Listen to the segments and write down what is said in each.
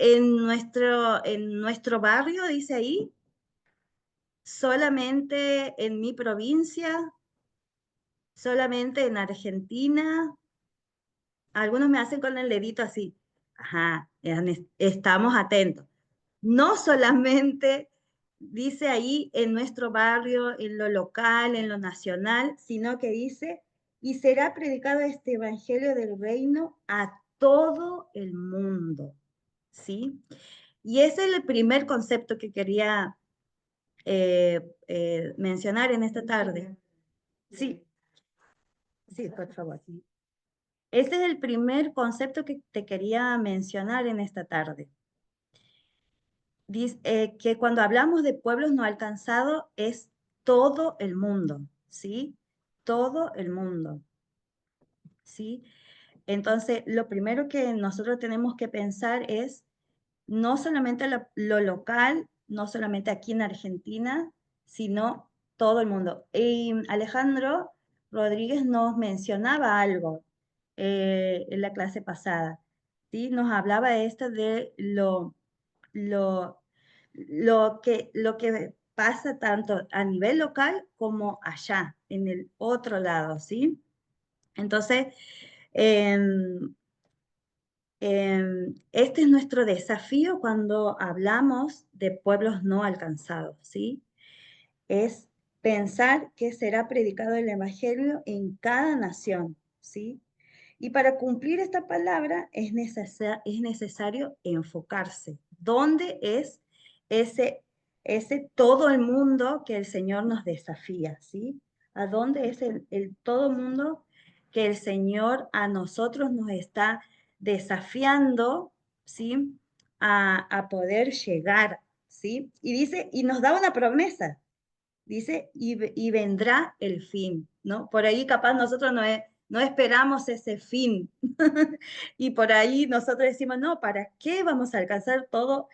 en nuestro barrio, dice ahí, solamente en mi provincia, solamente en Argentina. Algunos me hacen con el dedito así. Ajá, estamos atentos. No solamente dice ahí en nuestro barrio, en lo local, en lo nacional, sino que dice, y será predicado este evangelio del reino a todo el mundo. ¿Sí? Y ese es el primer concepto que quería mencionar en esta tarde. Sí, sí, por favor. Ese es el primer concepto que te quería mencionar en esta tarde. Dice, que cuando hablamos de pueblos no alcanzados es todo el mundo, ¿sí? Todo el mundo, ¿sí? Entonces, lo primero que nosotros tenemos que pensar es no solamente lo local, no solamente aquí en Argentina, sino todo el mundo. Y Alejandro Rodríguez nos mencionaba algo en la clase pasada, ¿sí? Nos hablaba esto de lo, lo que pasa tanto a nivel local como allá, en el otro lado, ¿sí? Entonces, em, este es nuestro desafío cuando hablamos de pueblos no alcanzados, ¿sí? Es pensar que será predicado el Evangelio en cada nación, ¿sí? Y para cumplir esta palabra es necesario enfocarse. ¿Dónde es ese todo el mundo que el Señor nos desafía, ¿sí? ¿A dónde es el todo mundo que el Señor a nosotros nos está desafiando, ¿sí? A poder llegar, ¿sí? Y dice, y nos da una promesa, dice, y vendrá el fin, ¿no? Por ahí capaz nosotros no esperamos ese fin. Y por ahí nosotros decimos, no, ¿para qué vamos a alcanzar todo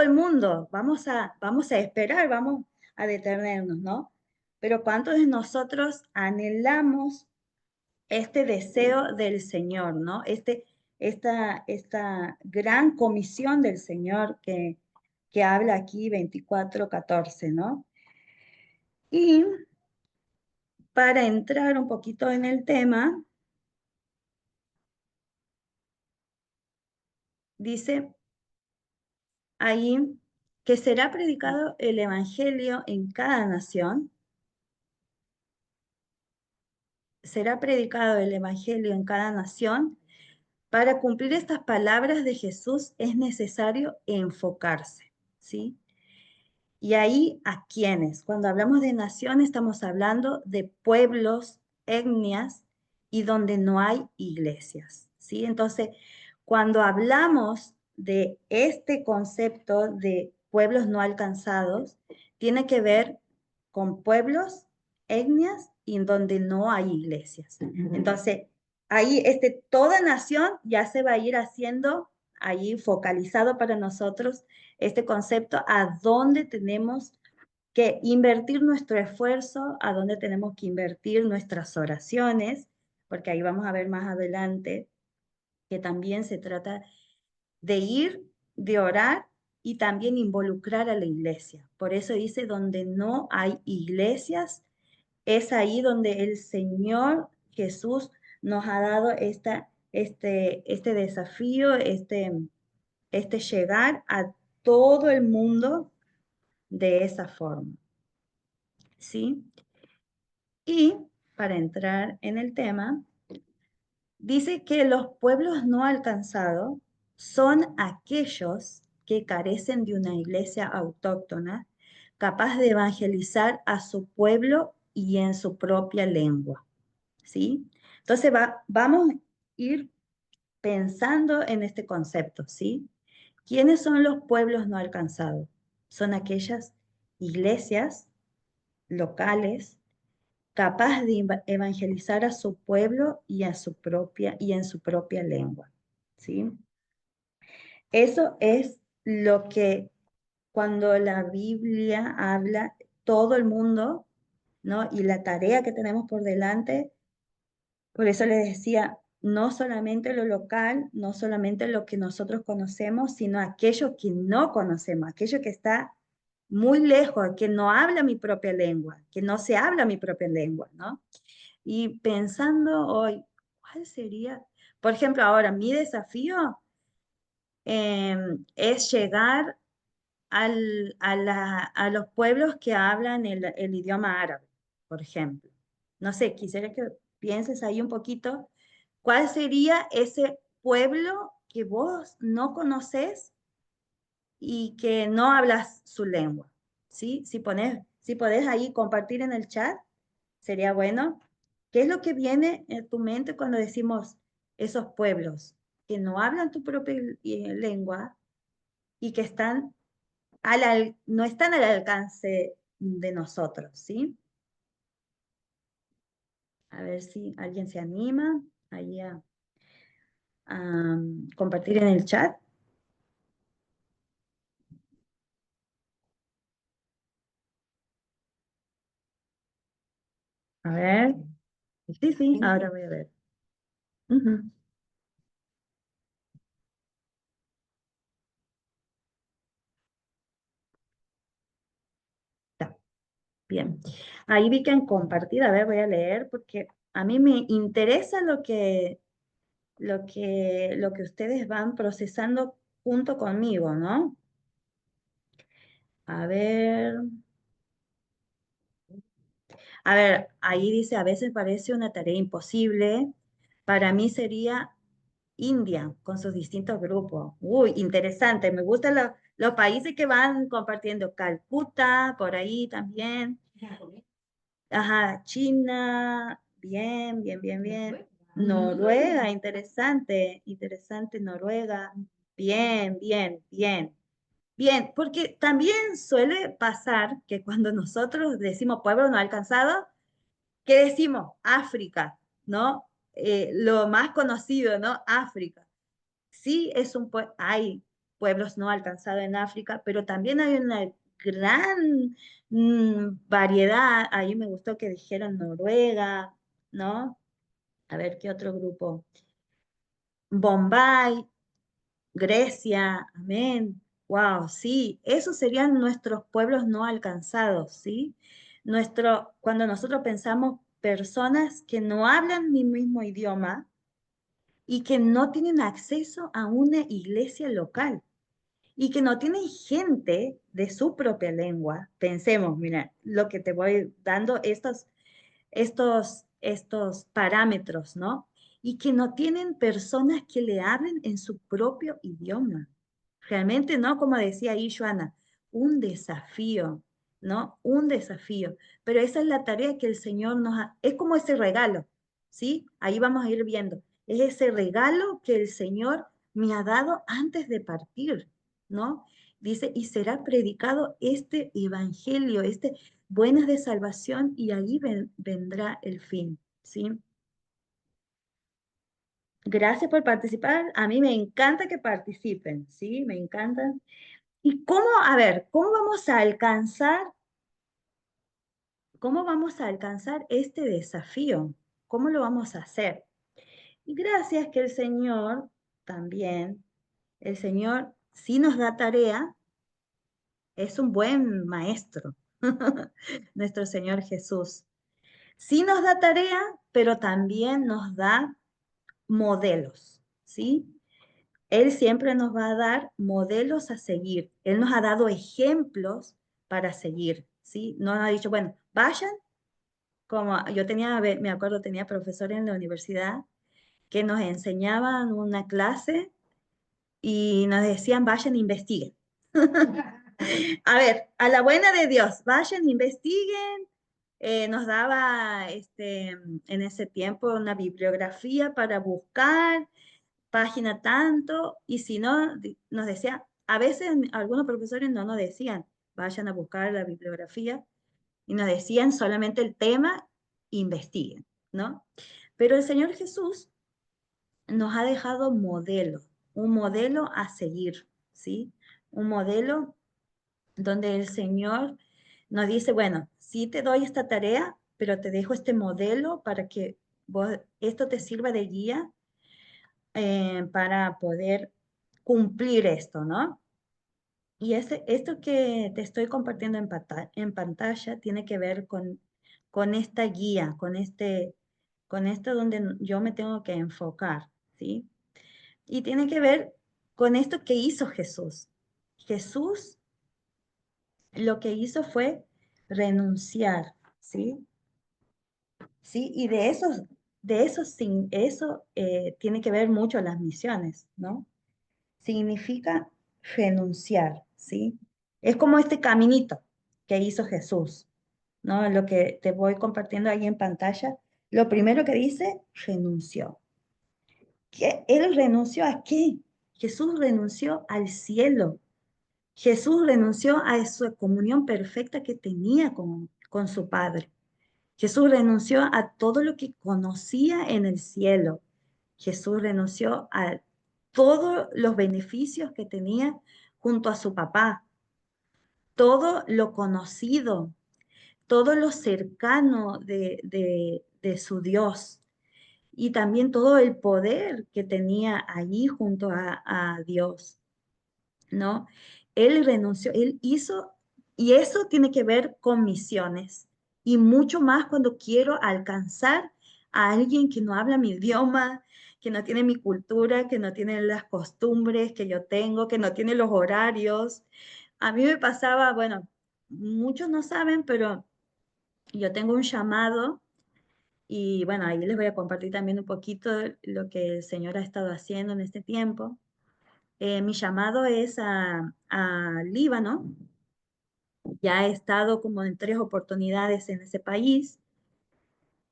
el mundo? Vamos a esperar, vamos a detenernos, ¿no? Pero ¿cuántos de nosotros anhelamos este deseo del Señor, ¿no? Esta gran comisión del Señor que habla aquí 24:14, ¿no? Y para entrar un poquito en el tema, dice ahí que será predicado el Evangelio en cada nación, será predicado el Evangelio en cada nación. Para cumplir estas palabras de Jesús es necesario enfocarse, ¿sí? Y ahí, ¿a quiénes? Cuando hablamos de nación, estamos hablando de pueblos, etnias y donde no hay iglesias, ¿sí? Entonces, cuando hablamos de este concepto de pueblos no alcanzados, tiene que ver con pueblos, etnias y en donde no hay iglesias. Entonces, ahí toda nación ya se va a ir haciendo ahí focalizado para nosotros este concepto, a dónde tenemos que invertir nuestro esfuerzo, a dónde tenemos que invertir nuestras oraciones, porque ahí vamos a ver más adelante que también se trata de ir, de orar y también involucrar a la iglesia. Por eso dice, donde no hay iglesias, es ahí donde el Señor Jesús nos ha dado este desafío, este llegar a todo el mundo de esa forma, ¿sí? Y para entrar en el tema, dice que los pueblos no alcanzados son aquellos que carecen de una iglesia autóctona capaz de evangelizar a su pueblo y en su propia lengua, ¿sí? Entonces vamos a ir pensando en este concepto, ¿sí? ¿Quiénes son los pueblos no alcanzados? Son aquellas iglesias locales capaz de evangelizar a su pueblo y y en su propia lengua, ¿sí? Eso es lo que cuando la Biblia habla todo el mundo, ¿no? Y la tarea que tenemos por delante, por eso les decía, no solamente lo local, no solamente lo que nosotros conocemos, sino aquello que no conocemos, aquello que está muy lejos, que no habla mi propia lengua, que no se habla mi propia lengua, ¿no? Y pensando hoy, ¿cuál sería? Por ejemplo, ahora mi desafío es llegar a los pueblos que hablan el idioma árabe, por ejemplo. No sé, quisiera que pienses ahí un poquito, ¿cuál sería ese pueblo que vos no conoces y que no hablas su lengua? ¿Sí? Si podés ahí compartir en el chat, sería bueno. ¿Qué es lo que viene en tu mente cuando decimos esos pueblos que no hablan tu propia lengua y que están no están al alcance de nosotros, ¿sí? A ver si alguien se anima ahí a compartir en el chat. A ver. Sí, sí, ahora voy a ver. Ujú, está bien. Ahí vi que han compartido, a ver, voy a leer porque a mí me interesa lo que ustedes van procesando junto conmigo, ¿no? A ver. A ver, ahí dice, a veces parece una tarea imposible. Para mí sería India con sus distintos grupos. Uy, interesante. Me gustan los países que van compartiendo. Calcuta, por ahí también. Ajá, China. Bien, bien, bien, bien. Noruega, interesante, interesante, Noruega. Bien, bien, bien. Bien, porque también suele pasar que cuando nosotros decimos pueblo no alcanzado, ¿qué decimos? África, ¿no? Lo más conocido, ¿no? África. Sí, hay pueblos no alcanzados en África, pero también hay una gran variedad. Ahí me gustó que dijeron Noruega, ¿no? A ver, ¿qué otro grupo? Bombay, Grecia, amén. Wow, sí, esos serían nuestros pueblos no alcanzados, ¿sí? Cuando nosotros pensamos personas que no hablan mi mismo idioma y que no tienen acceso a una iglesia local y que no tienen gente de su propia lengua. Pensemos, mira, lo que te voy dando estos parámetros, ¿no? Y que no tienen personas que le hablen en su propio idioma. Realmente, ¿no? Como decía ahí Joana, un desafío, ¿no? Un desafío. Pero esa es la tarea que el Señor es como ese regalo, ¿sí? Ahí vamos a ir viendo. Es ese regalo que el Señor me ha dado antes de partir, ¿no? Dice, y será predicado este evangelio, buenas de salvación, y ahí vendrá el fin, ¿sí? Gracias por participar. A mí me encanta que participen, ¿sí? Me encantan. ¿Y a ver, cómo vamos a alcanzar este desafío? ¿Cómo lo vamos a hacer? Y gracias que el Señor también, el Señor sí nos da tarea, es un buen maestro, nuestro Señor Jesús. Sí nos da tarea, pero también nos da modelos, ¿sí? Él siempre nos va a dar modelos a seguir. Él nos ha dado ejemplos para seguir, ¿sí? No nos ha dicho, bueno, vayan, como yo me acuerdo, tenía profesores en la universidad que nos enseñaban una clase y nos decían, vayan, investiguen. A ver, a la buena de Dios, vayan, investiguen. Nos daba en ese tiempo una bibliografía para buscar, página tanto, y si no, nos decía, a veces algunos profesores no nos decían, vayan a buscar la bibliografía, y nos decían solamente el tema, investiguen, ¿no? Pero el Señor Jesús nos ha dejado un modelo a seguir, ¿sí? Un modelo donde el Señor nos dice, bueno, sí te doy esta tarea, pero te dejo este modelo para que esto te sirva de guía para poder cumplir esto, ¿no? Y esto que te estoy compartiendo en pantalla tiene que ver con esta guía, con esto donde yo me tengo que enfocar, ¿sí? Y tiene que ver con esto que hizo Jesús. Jesús lo que hizo fue renunciar, ¿sí? ¿Sí? Y de eso tiene que ver mucho las misiones, ¿no? Significa renunciar, ¿sí? Es como este caminito que hizo Jesús, ¿no? Lo que te voy compartiendo ahí en pantalla. Lo primero que dice, renunció. ¿Él renunció a qué? Jesús renunció al cielo. Jesús renunció a su comunión perfecta que tenía con su Padre. Jesús renunció a todo lo que conocía en el cielo. Jesús renunció a todos los beneficios que tenía junto a su papá, todo lo conocido, todo lo cercano de su Dios y también todo el poder que tenía allí junto a Dios. ¿No? Él renunció, él hizo, y eso tiene que ver con misiones, y mucho más cuando quiero alcanzar a alguien que no habla mi idioma, que no tiene mi cultura, que no tiene las costumbres que yo tengo, que no tiene los horarios. A mí me pasaba, bueno, muchos no saben, pero yo tengo un llamado y bueno, ahí les voy a compartir también un poquito lo que el Señor ha estado haciendo en este tiempo. Mi llamado es a Líbano. Ya he estado como en 3 oportunidades en ese país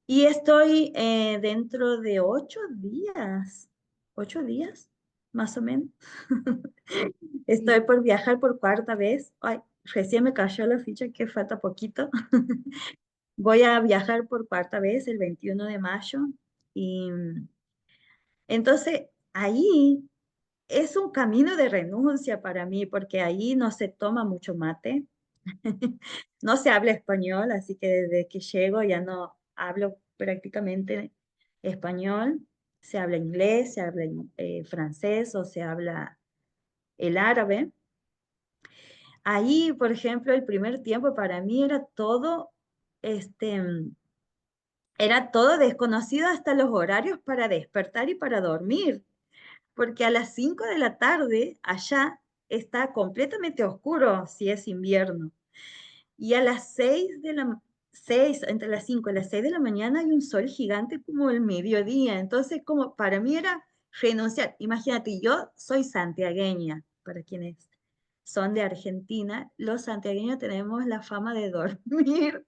y estoy dentro de 8 días, más o menos. Estoy por viajar por cuarta vez. Ay, recién me cayó la ficha que falta poquito. Voy a viajar por cuarta vez el 21 de mayo y entonces ahí es un camino de renuncia para mí porque ahí no se toma mucho mate. No se habla español, así que desde que llego ya no hablo prácticamente español. Se habla inglés, se habla francés o se habla el árabe. Ahí, por ejemplo, el primer tiempo para mí este, era todo desconocido hasta los horarios para despertar y para dormir, porque a las 5 de la tarde allá está completamente oscuro si es invierno. Y a las 6, entre las 5 y las 6 de la mañana hay un sol gigante como el mediodía. Entonces, como para mí era renunciar. Imagínate, yo soy santiagueña, para quienes son de Argentina, los santiagueños tenemos la fama de dormir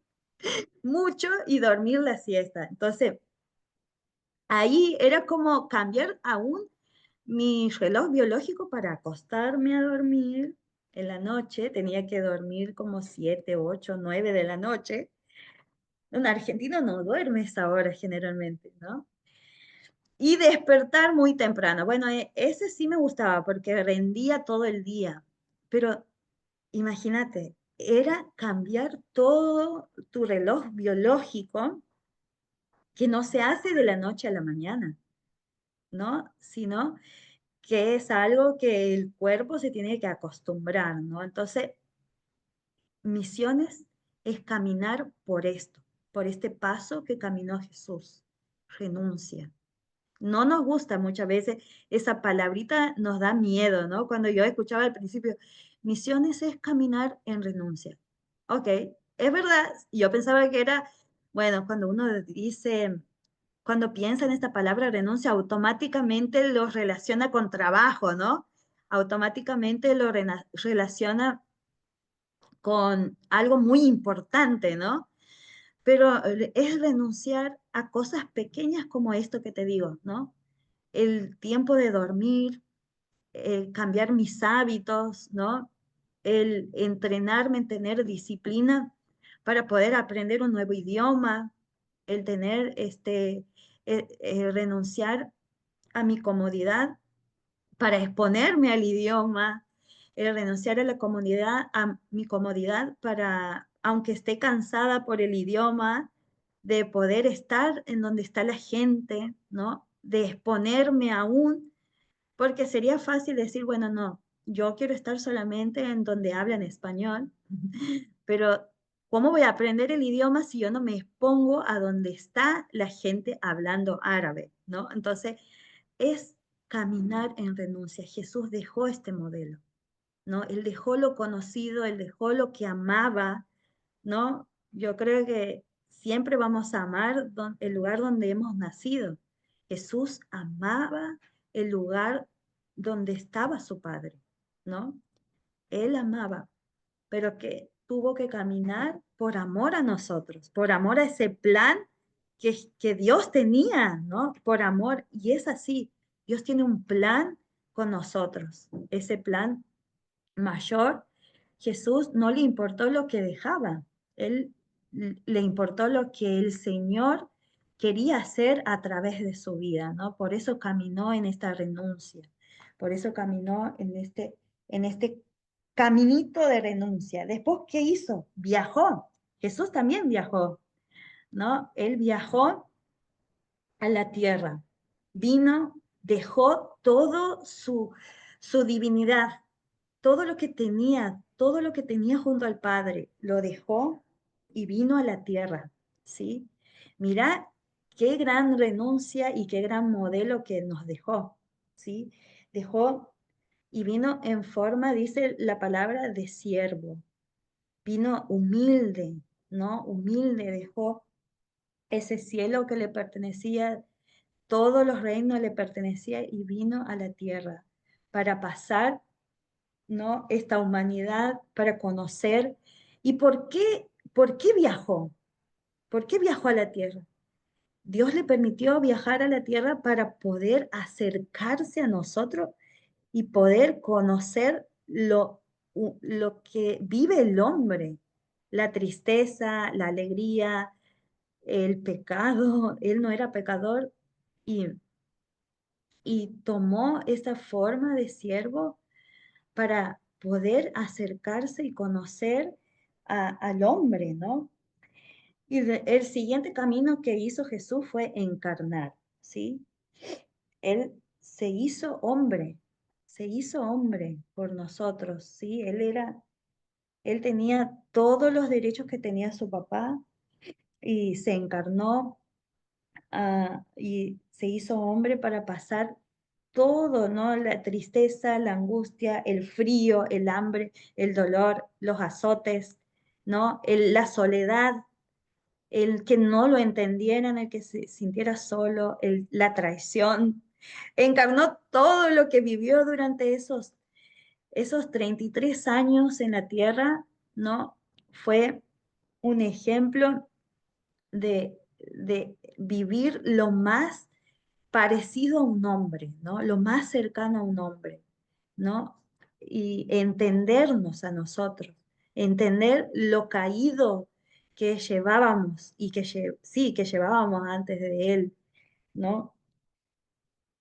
mucho y dormir la siesta. Entonces, ahí era como cambiar aún mi reloj biológico para acostarme a dormir en la noche. Tenía que dormir como 7, 8, 9 de la noche. Un argentino no duerme esa hora generalmente, ¿no? Y despertar muy temprano. Bueno, ese sí me gustaba porque rendía todo el día, pero imagínate, era cambiar todo tu reloj biológico que no se hace de la noche a la mañana, ¿no? Sino que es algo que el cuerpo se tiene que acostumbrar, ¿no? Entonces, misiones es caminar por esto, por este paso que caminó Jesús, renuncia. No nos gusta muchas veces, esa palabrita nos da miedo, ¿no? Cuando yo escuchaba al principio, misiones es caminar en renuncia. Ok, es verdad, yo pensaba que era, bueno, cuando uno dice, cuando piensa en esta palabra renuncia, automáticamente lo relaciona con trabajo, ¿no? Automáticamente lo relaciona con algo muy importante, ¿no? Pero es renunciar a cosas pequeñas como esto que te digo, ¿no? El tiempo de dormir, cambiar mis hábitos, ¿no? El entrenarme en tener disciplina para poder aprender un nuevo idioma, el tener, renunciar a mi comodidad para exponerme al idioma, el renunciar a la comodidad, a mi comodidad para, aunque esté cansada por el idioma, de poder estar en donde está la gente, ¿no? de exponerme aún, porque sería fácil decir, bueno, no, yo quiero estar solamente en donde hablan español, pero ¿cómo voy a aprender el idioma si yo no me expongo a donde está la gente hablando árabe, ¿no? Entonces, es caminar en renuncia. Jesús dejó este modelo, ¿no? Él dejó lo conocido, él dejó lo que amaba, ¿no? Yo creo que siempre vamos a amar el lugar donde hemos nacido. Jesús amaba el lugar donde estaba su Padre, ¿no? Él amaba, pero que tuvo que caminar por amor a nosotros, por amor a ese plan que Dios tenía, ¿no? Por amor, y es así, Dios tiene un plan con nosotros, ese plan mayor. Jesús no le importó lo que dejaba, él le importó lo que el Señor quería hacer a través de su vida, ¿no? Por eso caminó en esta renuncia, por eso caminó en este caminito de renuncia. Después, ¿qué hizo? Viajó. Jesús también viajó, ¿no? Él viajó a la tierra, vino, dejó todo su divinidad, todo lo que tenía junto al Padre, lo dejó y vino a la tierra, ¿sí? Mira qué gran renuncia y qué gran modelo que nos dejó, ¿sí? Dejó y vino en forma, dice la palabra, de siervo. Vino humilde, ¿no? Humilde, dejó ese cielo que le pertenecía, todos los reinos le pertenecía y vino a la tierra para pasar, ¿no? Esta humanidad, para conocer. ¿Y por qué viajó? ¿Por qué viajó a la tierra? Dios le permitió viajar a la tierra para poder acercarse a nosotros y poder conocer lo que vive el hombre, la tristeza, la alegría, el pecado. Él no era pecador y, y tomó esa forma de siervo para poder acercarse y conocer al hombre, ¿no? Y el siguiente camino que hizo Jesús fue encarnar, ¿sí? Él se hizo hombre por nosotros, ¿sí? Él tenía todos los derechos que tenía su papá y se encarnó, y se hizo hombre para pasar todo, ¿no? La tristeza, la angustia, el frío, el hambre, el dolor, los azotes, ¿no? La soledad, el que no lo entendieran, el que se sintiera solo, la traición. Encarnó todo lo que vivió durante esos 33 años en la tierra, ¿no? Fue un ejemplo de vivir lo más parecido a un hombre, ¿no? Lo más cercano a un hombre, ¿no? Y entendernos a nosotros, entender lo caído que llevábamos y sí, que llevábamos antes de él, ¿no?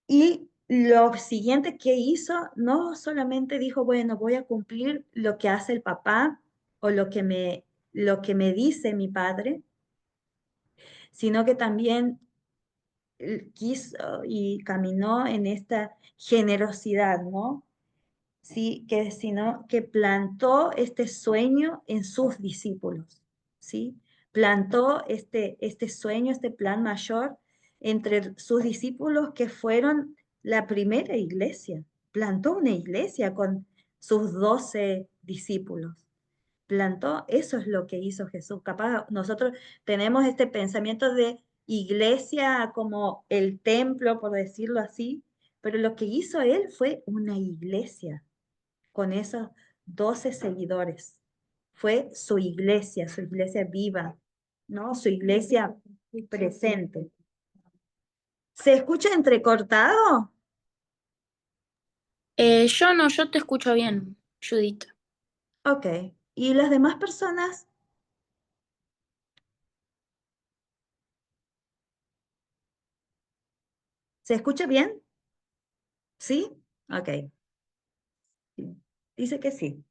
Y lo siguiente que hizo, no solamente dijo, bueno, voy a cumplir lo que hace el papá o lo que me dice mi padre, sino que también quiso y caminó en esta generosidad, ¿no? Sí, que sino que plantó este sueño en sus discípulos, ¿sí? Plantó este sueño, este plan mayor entre sus discípulos que fueron la primera iglesia. Plantó una iglesia con sus 12 discípulos. Plantó, eso es lo que hizo Jesús. Capaz nosotros tenemos este pensamiento de iglesia como el templo, por decirlo así, pero lo que hizo él fue una iglesia con esos 12 seguidores. Fue su iglesia viva, ¿no? Su iglesia presente. ¿Se escucha entrecortado? Yo no, yo te escucho bien, Judith. Ok. ¿Y las demás personas? ¿Se escucha bien? ¿Sí? Ok. Dice que sí.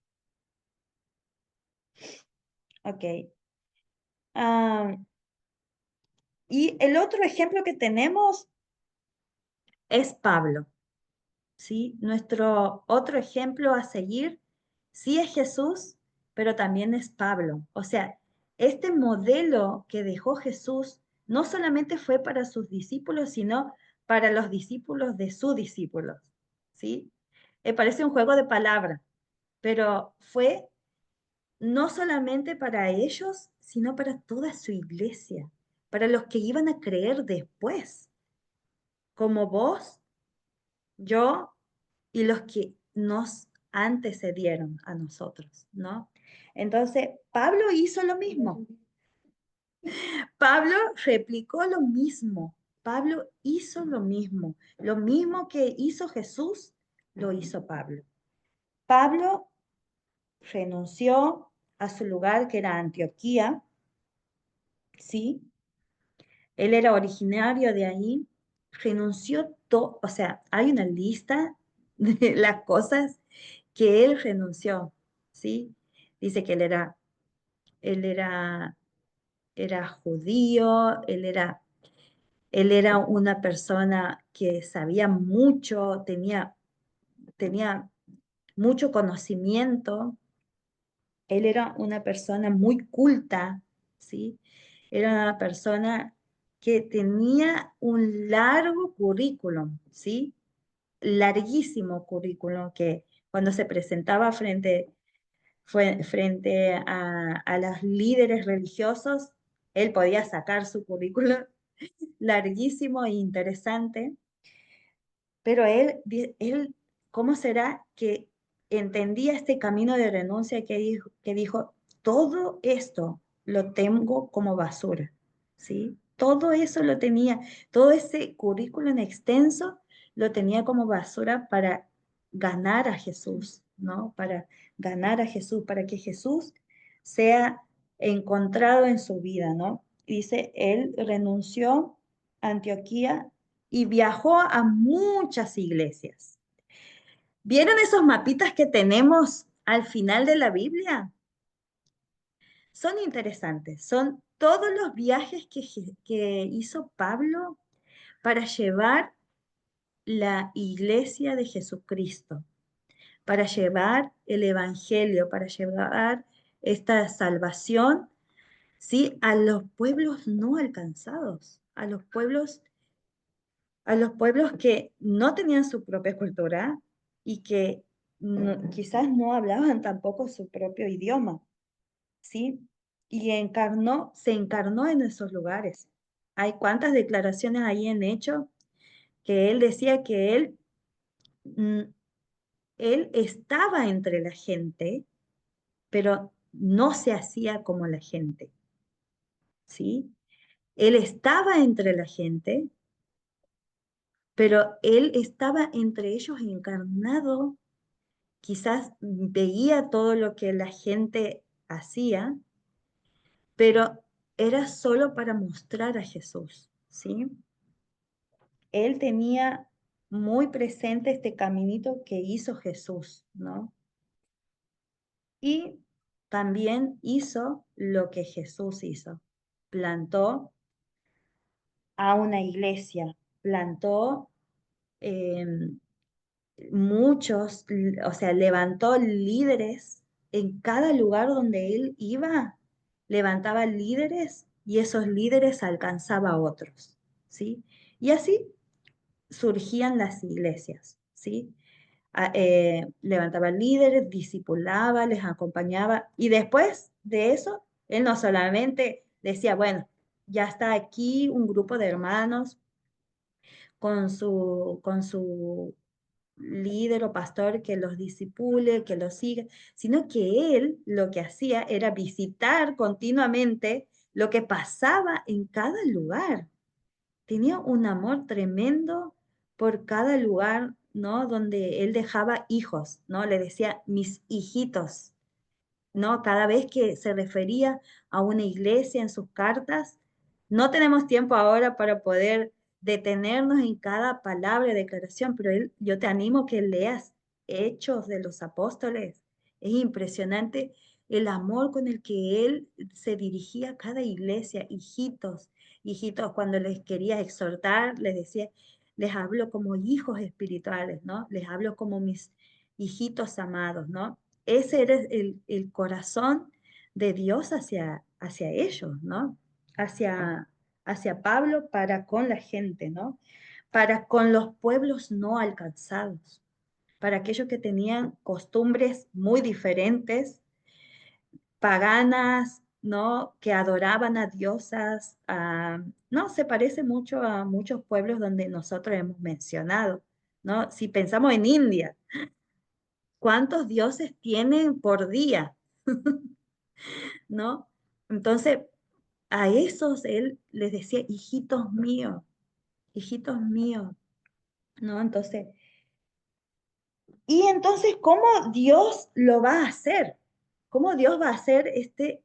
Ok. Ah, y el otro ejemplo que tenemos es Pablo, ¿sí? Nuestro otro ejemplo a seguir, sí es Jesús, pero también es Pablo. O sea, este modelo que dejó Jesús no solamente fue para sus discípulos, sino para los discípulos de sus discípulos, ¿sí? Parece un juego de palabras, pero fue no solamente para ellos, sino para toda su iglesia, para los que iban a creer después, como vos, yo y los que nos antecedieron a nosotros, ¿no? Entonces, Pablo hizo lo mismo. Pablo replicó lo mismo. Pablo hizo lo mismo. Lo mismo que hizo Jesús, lo hizo Pablo. Pablo renunció a su lugar que era Antioquía, ¿sí? Él era originario de ahí, renunció todo, o sea, hay una lista de las cosas que él renunció, ¿sí? Dice que él era judío, él era una persona que sabía mucho, tenía mucho conocimiento, él era una persona muy culta, ¿sí? Era una persona que tenía un largo currículum, ¿sí? Larguísimo currículum que cuando se presentaba frente a los líderes religiosos, él podía sacar su currículum larguísimo e interesante, pero ¿cómo será que entendía este camino de renuncia que dijo, todo esto lo tengo como basura, ¿sí? Todo eso lo tenía, todo ese currículum extenso lo tenía como basura para ganar a Jesús, ¿no? Para ganar a Jesús, para que Jesús sea encontrado en su vida, ¿no? Dice, él renunció a Antioquía y viajó a muchas iglesias. ¿Vieron esos mapitas que tenemos al final de la Biblia? Son interesantes, son todos los viajes que hizo Pablo para llevar la iglesia de Jesucristo, para llevar el Evangelio, para llevar esta salvación, ¿sí? A los pueblos no alcanzados, a los pueblos que no tenían su propia cultura y que quizás no hablaban tampoco su propio idioma, ¿sí? Y se encarnó en esos lugares. Hay cuántas declaraciones ahí en Hecho que él decía que mm, él estaba entre la gente, pero no se hacía como la gente, ¿sí? Él estaba entre la gente, pero él estaba entre ellos encarnado. Quizás veía todo lo que la gente hacía, pero era solo para mostrar a Jesús, ¿sí? Él tenía muy presente este caminito que hizo Jesús, ¿no? Y también hizo lo que Jesús hizo. Plantó a una iglesia, plantó em, o sea, levantó líderes en cada lugar donde él iba, levantaba líderes y esos líderes alcanzaba a otros, ¿sí? Y así surgían las iglesias, ¿sí? Levantaba líderes, discipulaba, les acompañaba y después de eso, él no solamente decía, bueno, ya está aquí un grupo de hermanos con su líder o pastor que los disipule, que los siga, sino que él lo que hacía era visitar continuamente lo que pasaba en cada lugar. Tenía un amor tremendo por cada lugar, ¿no? Donde él dejaba hijos, ¿no? Le decía, mis hijitos, ¿no? Cada vez que se refería a una iglesia en sus cartas, no tenemos tiempo ahora para poder detenernos en cada palabra de declaración, pero yo te animo que leas Hechos de los Apóstoles. Es impresionante el amor con el que él se dirigía a cada iglesia, hijitos, hijitos, cuando les quería exhortar, les decía, les hablo como hijos espirituales, ¿no? Les hablo como mis hijitos amados, ¿no? Ese era el corazón de Dios hacia ellos, ¿no? Hacia Pablo para con la gente, ¿no? Para con los pueblos no alcanzados, para aquellos que tenían costumbres muy diferentes, paganas, ¿no? Que adoraban a diosas, no, se parece mucho a muchos pueblos donde nosotros hemos mencionado, ¿no? Si pensamos en India, ¿cuántos dioses tienen por día, ¿no? Entonces, a esos él les decía, hijitos míos, ¿no? Entonces, y entonces, ¿cómo Dios lo va a hacer? ¿Cómo Dios va a hacer este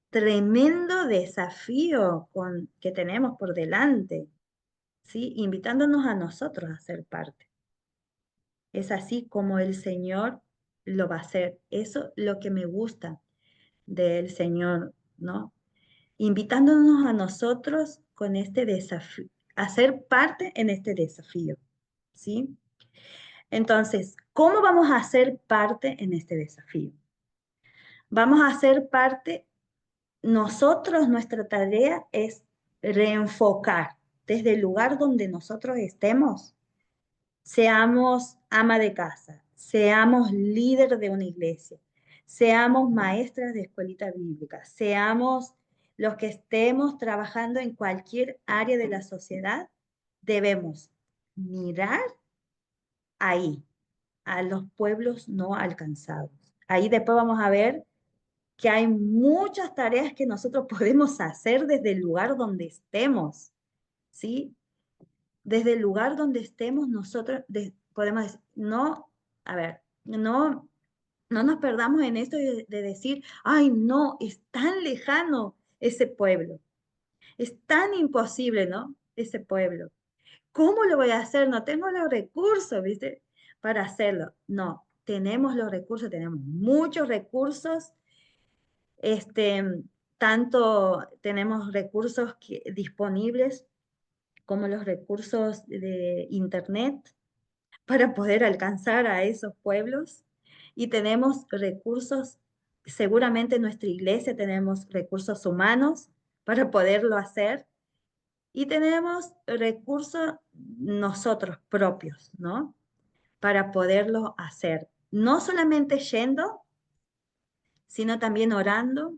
tremendo desafío que tenemos por delante? ¿Sí? Invitándonos a nosotros a ser parte. Es así como el Señor lo va a hacer. Eso es lo que me gusta del Señor, ¿no? Invitándonos a nosotros con este desafío, a ser parte en este desafío, ¿sí? Entonces, ¿cómo vamos a ser parte en este desafío? Vamos a ser parte, nosotros, nuestra tarea es reenfocar desde el lugar donde nosotros estemos. Seamos ama de casa, seamos líder de una iglesia, seamos maestras de escuelita bíblica, seamos los que estemos trabajando en cualquier área de la sociedad, debemos mirar ahí, a los pueblos no alcanzados. Ahí después vamos a ver que hay muchas tareas que nosotros podemos hacer desde el lugar donde estemos, ¿sí? Desde el lugar donde estemos, nosotros podemos decir, no, a ver, no nos perdamos en esto de decir, ay, no, es tan lejano ese pueblo, es tan imposible, ¿no? Ese pueblo. ¿Cómo lo voy a hacer? No tengo los recursos, ¿viste? Para hacerlo. No, tenemos los recursos, tenemos muchos recursos, este, tanto tenemos recursos disponibles como los recursos de Internet para poder alcanzar a esos pueblos. Y tenemos recursos, seguramente en nuestra iglesia tenemos recursos humanos para poderlo hacer. Y tenemos recursos nosotros propios, ¿no? Para poderlo hacer. No solamente yendo, sino también orando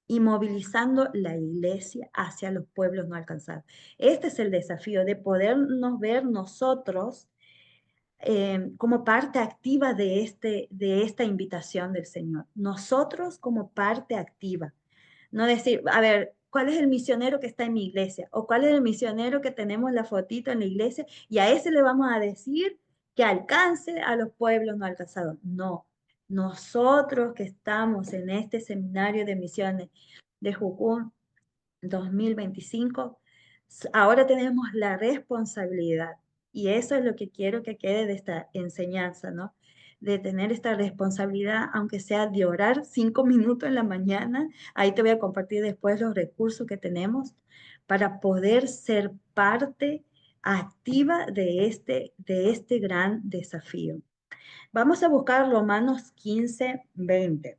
y movilizando la iglesia hacia los pueblos no alcanzados. Este es el desafío de podernos ver nosotros como parte activa de esta invitación del Señor. Nosotros como parte activa. No decir, a ver, ¿cuál es el misionero que está en mi iglesia? ¿O cuál es el misionero que tenemos la fotito en la iglesia? Y a ese le vamos a decir que alcance a los pueblos no alcanzados. No, nosotros que estamos en este seminario de misiones de Jucún 2025, ahora tenemos la responsabilidad. Y eso es lo que quiero que quede de esta enseñanza, ¿no? De tener esta responsabilidad, aunque sea de orar 5 minutos en la mañana. Ahí te voy a compartir después los recursos que tenemos para poder ser parte activa de este gran desafío. Vamos a buscar Romanos 15:20.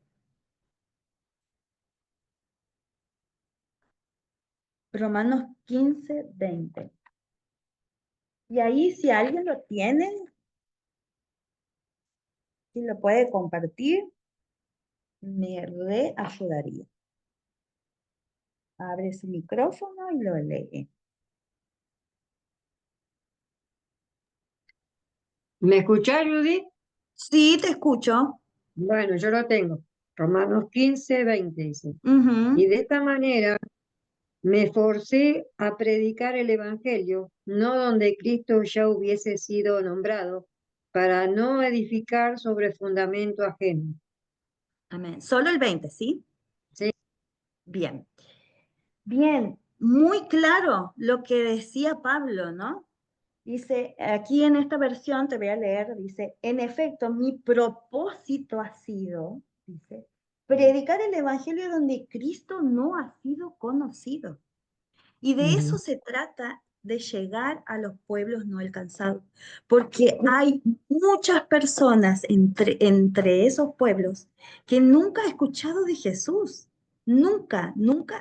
Romanos 15:20. Y ahí, si alguien lo tiene, si lo puede compartir, me re ayudaría. Abre su micrófono y lo lee. ¿Me escuchás, Judith? Sí, te escucho. Bueno, yo lo tengo. Romanos 15:20 dice. Ujú. Y de esta manera me forcé a predicar el Evangelio, no donde Cristo ya hubiese sido nombrado, para no edificar sobre fundamento ajeno. Amén. Solo el 20, ¿sí? ¿Sí? Bien. Bien, muy claro lo que decía Pablo, ¿no? Dice, aquí en esta versión te voy a leer, dice, en efecto, mi propósito ha sido, dice, predicar el Evangelio donde Cristo no ha sido conocido. Y de eso Ujú. se trata de llegar a los pueblos no alcanzados, porque hay muchas personas entre esos pueblos que nunca ha escuchado de Jesús, nunca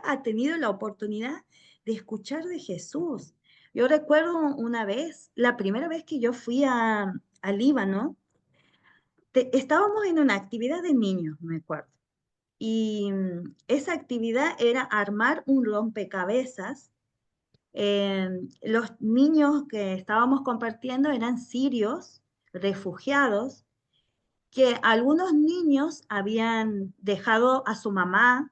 ha tenido la oportunidad de escuchar de Jesús. Yo recuerdo una vez, la primera vez que yo fui a Líbano, estábamos en una actividad de niños, me acuerdo. Y esa actividad era armar un rompecabezas. Los niños que estábamos compartiendo eran sirios, refugiados, que algunos niños habían dejado a su mamá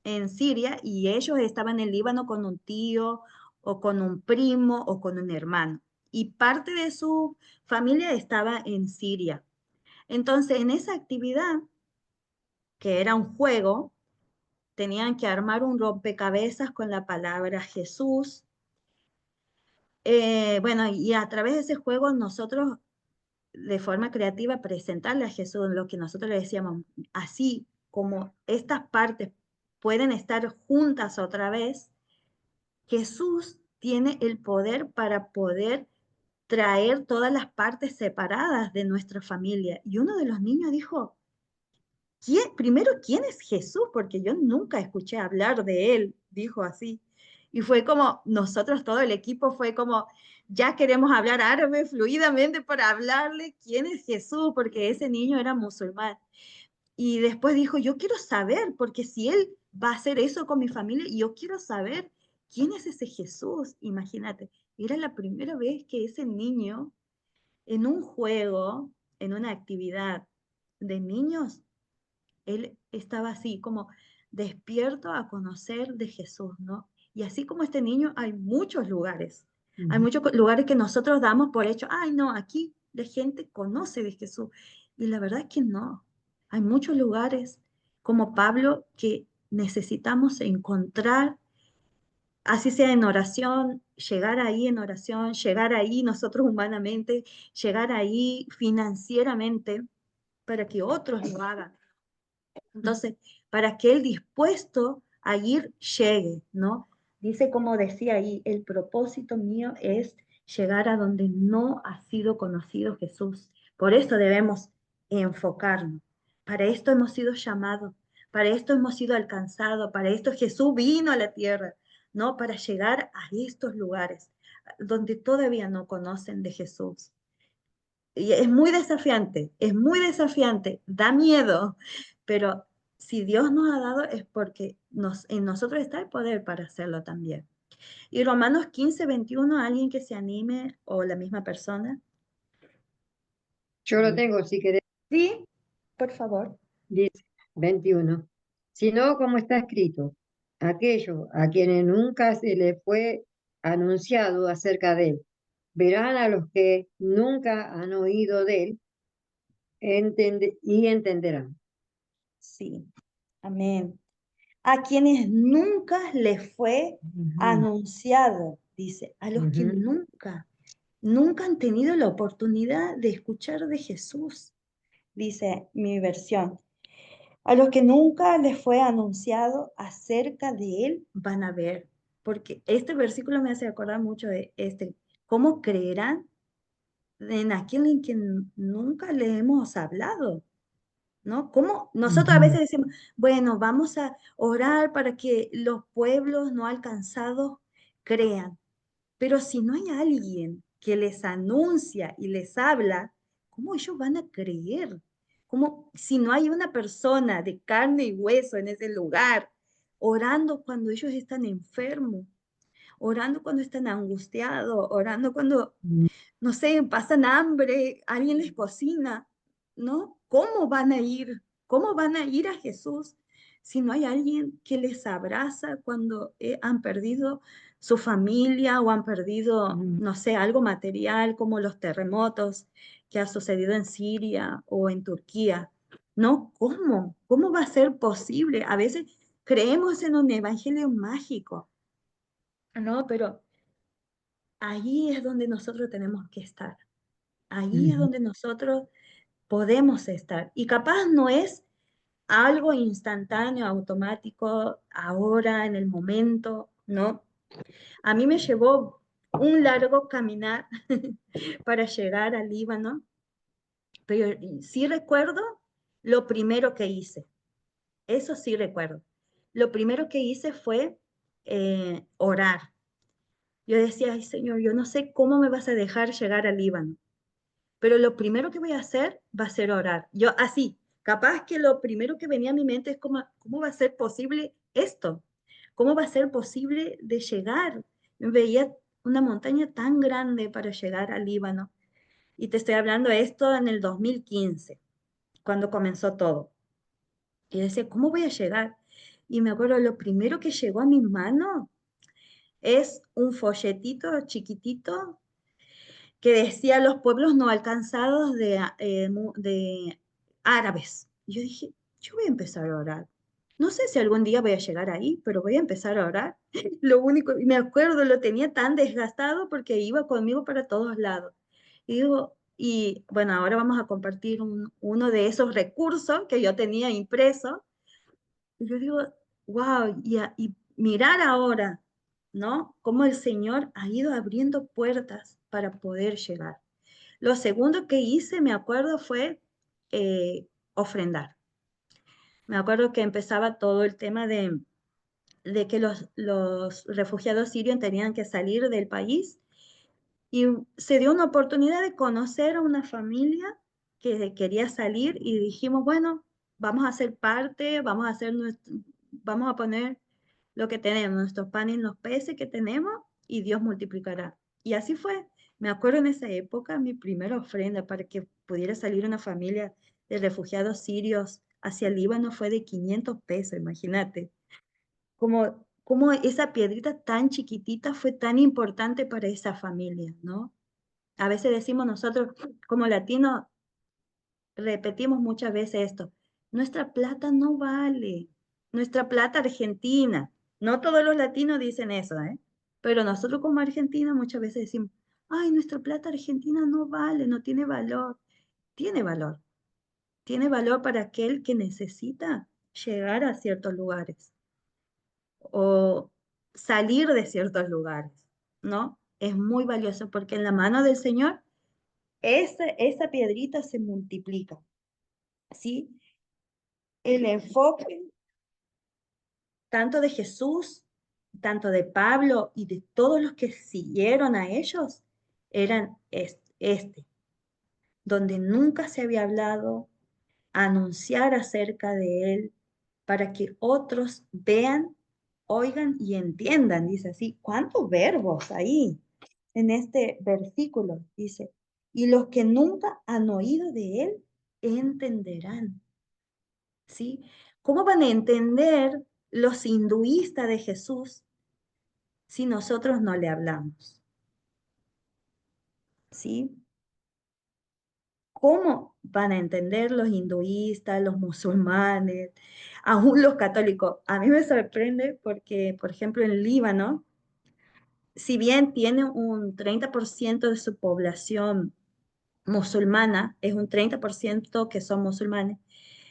en Siria y ellos estaban en Líbano con un tío o con un primo o con un hermano. Y parte de su familia estaba en Siria. Entonces, en esa actividad, que era un juego, tenían que armar un rompecabezas con la palabra Jesús. Bueno, y a través de ese juego nosotros de forma creativa presentarle a Jesús lo que nosotros le decíamos, así como estas partes pueden estar juntas otra vez, Jesús tiene el poder para poder traer todas las partes separadas de nuestra familia. Y uno de los niños dijo, primero, ¿quién es Jesús? Porque yo nunca escuché hablar de él, dijo así. Y fue como, nosotros, todo el equipo fue como, ya queremos hablar árabe fluidamente para hablarle quién es Jesús, porque ese niño era musulmán. Y después dijo, yo quiero saber, porque si él va a hacer eso con mi familia, yo quiero saber quién es ese Jesús. Imagínate, era la primera vez que ese niño en un juego, en una actividad de niños, él estaba así como despierto a conocer de Jesús, ¿no? Y así como este niño, hay muchos lugares. Hay Ujú. muchos lugares que nosotros damos por hecho, ay, no, aquí la gente conoce de Jesús. Y la verdad es que no. Hay muchos lugares como Pablo que necesitamos encontrar, así sea en oración, llegar ahí en oración, llegar ahí nosotros humanamente, llegar ahí financieramente para que otros lo hagan. Entonces, para que el dispuesto a ir llegue, ¿no? Dice, como decía ahí, el propósito mío es llegar a donde no ha sido conocido Jesús. Por eso debemos enfocarnos. Para esto hemos sido llamados, para esto hemos sido alcanzados, para esto Jesús vino a la tierra, ¿no? Para llegar a estos lugares donde todavía no conocen de Jesús. Y es muy desafiante, da miedo, pero si Dios nos ha dado es porque en nosotros está el poder para hacerlo también. Y Romanos 15:21, alguien que se anime o la misma persona. Yo lo tengo, si querés, Sí, por favor. dice 21. Sino como está escrito, aquello a quienes nunca se le fue anunciado acerca de él, verán a los que nunca han oído de él y entenderán. Sí, amén. A quienes nunca les fue Ujú, anunciado, dice, a los que ujú. nunca han tenido la oportunidad de escuchar de Jesús, dice mi versión. A los que nunca les fue anunciado acerca de él van a ver, porque este versículo me hace acordar mucho de ¿cómo creerán en aquel en quien nunca le hemos hablado? ¿No? ¿Cómo? Nosotros a Ujú, veces decimos, bueno, vamos a orar para que los pueblos no alcanzados crean. Pero si no hay alguien que les anuncia y les habla, ¿cómo ellos van a creer? ¿Cómo si no hay una persona de carne y hueso en ese lugar, orando cuando ellos están enfermos, orando cuando están angustiados, orando cuando ujú, no sé, pasan hambre, alguien les cocina, ¿no? ¿Cómo van a ir? ¿Cómo van a ir a Jesús si no hay alguien que les abraza cuando han perdido su familia o han perdido, ujú. no sé, algo material como los terremotos que ha sucedido en Siria o en Turquía? ¿No? ¿Cómo? ¿Cómo va a ser posible? A veces creemos en un evangelio mágico, ¿no? Pero ahí es donde nosotros tenemos que estar. Ahí es Ujú, donde nosotros podemos estar. Y capaz no es algo instantáneo, automático, ahora, en el momento, ¿no? A mí me llevó un largo caminar para llegar al Líbano, pero sí recuerdo lo primero que hice, eso sí recuerdo. Lo primero que hice fue orar. Yo decía, ay Señor, yo no sé cómo me vas a dejar llegar al Líbano, pero lo primero que voy a hacer va a ser orar. Yo así, capaz que lo primero que venía a mi mente es cómo va a ser posible esto, cómo va a ser posible de llegar. Veía una montaña tan grande para llegar al Líbano. Y te estoy hablando de esto en el 2015, cuando comenzó todo. Y decía, ¿cómo voy a llegar? Y me acuerdo, lo primero que llegó a mi mano es un folletito chiquitito que decía los pueblos no alcanzados de árabes. Y yo dije, yo voy a empezar a orar. No sé si algún día voy a llegar ahí, pero voy a empezar a orar. Lo único, y me acuerdo, lo tenía tan desgastado porque iba conmigo para todos lados. Y digo, y bueno, ahora vamos a compartir uno de esos recursos que yo tenía impreso. Y yo digo, wow, y mirar ahora, ¿no? Cómo el Señor ha ido abriendo puertas para poder llegar. Lo segundo que hice, me acuerdo, fue ofrendar. Me acuerdo que empezaba todo el tema de que los refugiados sirios tenían que salir del país y se dio una oportunidad de conocer a una familia que quería salir y dijimos, bueno, vamos a ser parte, vamos a poner lo que tenemos, nuestros panes y los peces que tenemos y Dios multiplicará. Y así fue. Me acuerdo en esa época mi primera ofrenda para que pudiera salir una familia de refugiados sirios hacia el Líbano fue de 500 pesos, imagínate. Como esa piedrita tan chiquitita fue tan importante para esa familia, ¿no? A veces decimos nosotros como latinos, repetimos muchas veces esto, nuestra plata no vale, nuestra plata argentina. No todos los latinos dicen eso, ¿eh? Pero nosotros como argentinos muchas veces decimos, ay, nuestra plata argentina no vale, no tiene valor. Tiene valor. Tiene valor para aquel que necesita llegar a ciertos lugares o salir de ciertos lugares, ¿no? Es muy valioso porque en la mano del Señor esa piedrita se multiplica, ¿sí? El enfoque tanto de Jesús, tanto de Pablo y de todos los que siguieron a ellos, eran donde nunca se había hablado, anunciar acerca de él para que otros vean, oigan y entiendan. Dice así, ¿cuántos verbos ahí en este versículo? Dice, y los que nunca han oído de él entenderán. ¿Sí? ¿Cómo van a entender los hinduistas de Jesús si nosotros no le hablamos? ¿Sí? ¿Cómo van a entender los hinduistas, los musulmanes, aún los católicos? A mí me sorprende porque, por ejemplo, en Líbano, si bien tiene un 30% de su población musulmana, es un 30% que son musulmanes,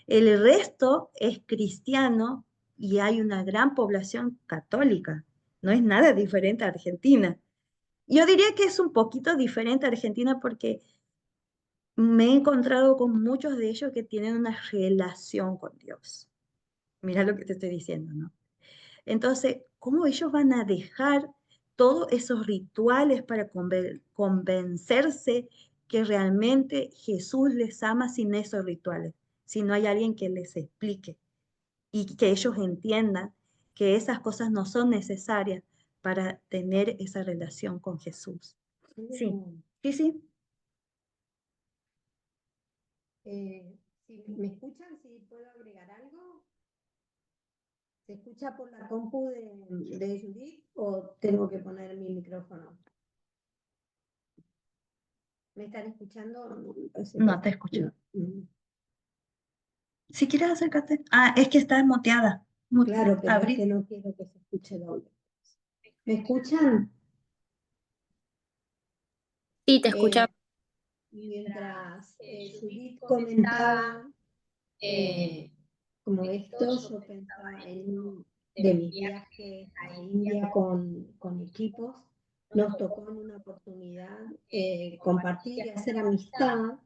el resto es cristiano y hay una gran población católica. No es nada diferente a Argentina. Yo diría que es un poquito diferente a Argentina porque me he encontrado con muchos de ellos que tienen una relación con Dios. Mira lo que te estoy diciendo, ¿no? Entonces, ¿cómo ellos van a dejar todos esos rituales para convencerse que realmente Jesús les ama sin esos rituales? Si no hay alguien que les explique y que ellos entiendan que esas cosas no son necesarias para tener esa relación con Jesús. Sí, sí, sí. Si me escuchan, si puedo agregar algo. ¿Se escucha por la compu de Judith o tengo que poner mi micrófono? ¿Me están escuchando? No te escucho. No. Si quieres acércate. Ah, es que estás muteada. Claro, pero es que Abrí. no quiero que se escuche doble. ¿Me escuchan? Sí, te escuchaba. Mientras Judith comentaba como esto, yo pensaba en uno de mis viajes a India con equipos, nos tocó en una oportunidad compartir y hacer amistad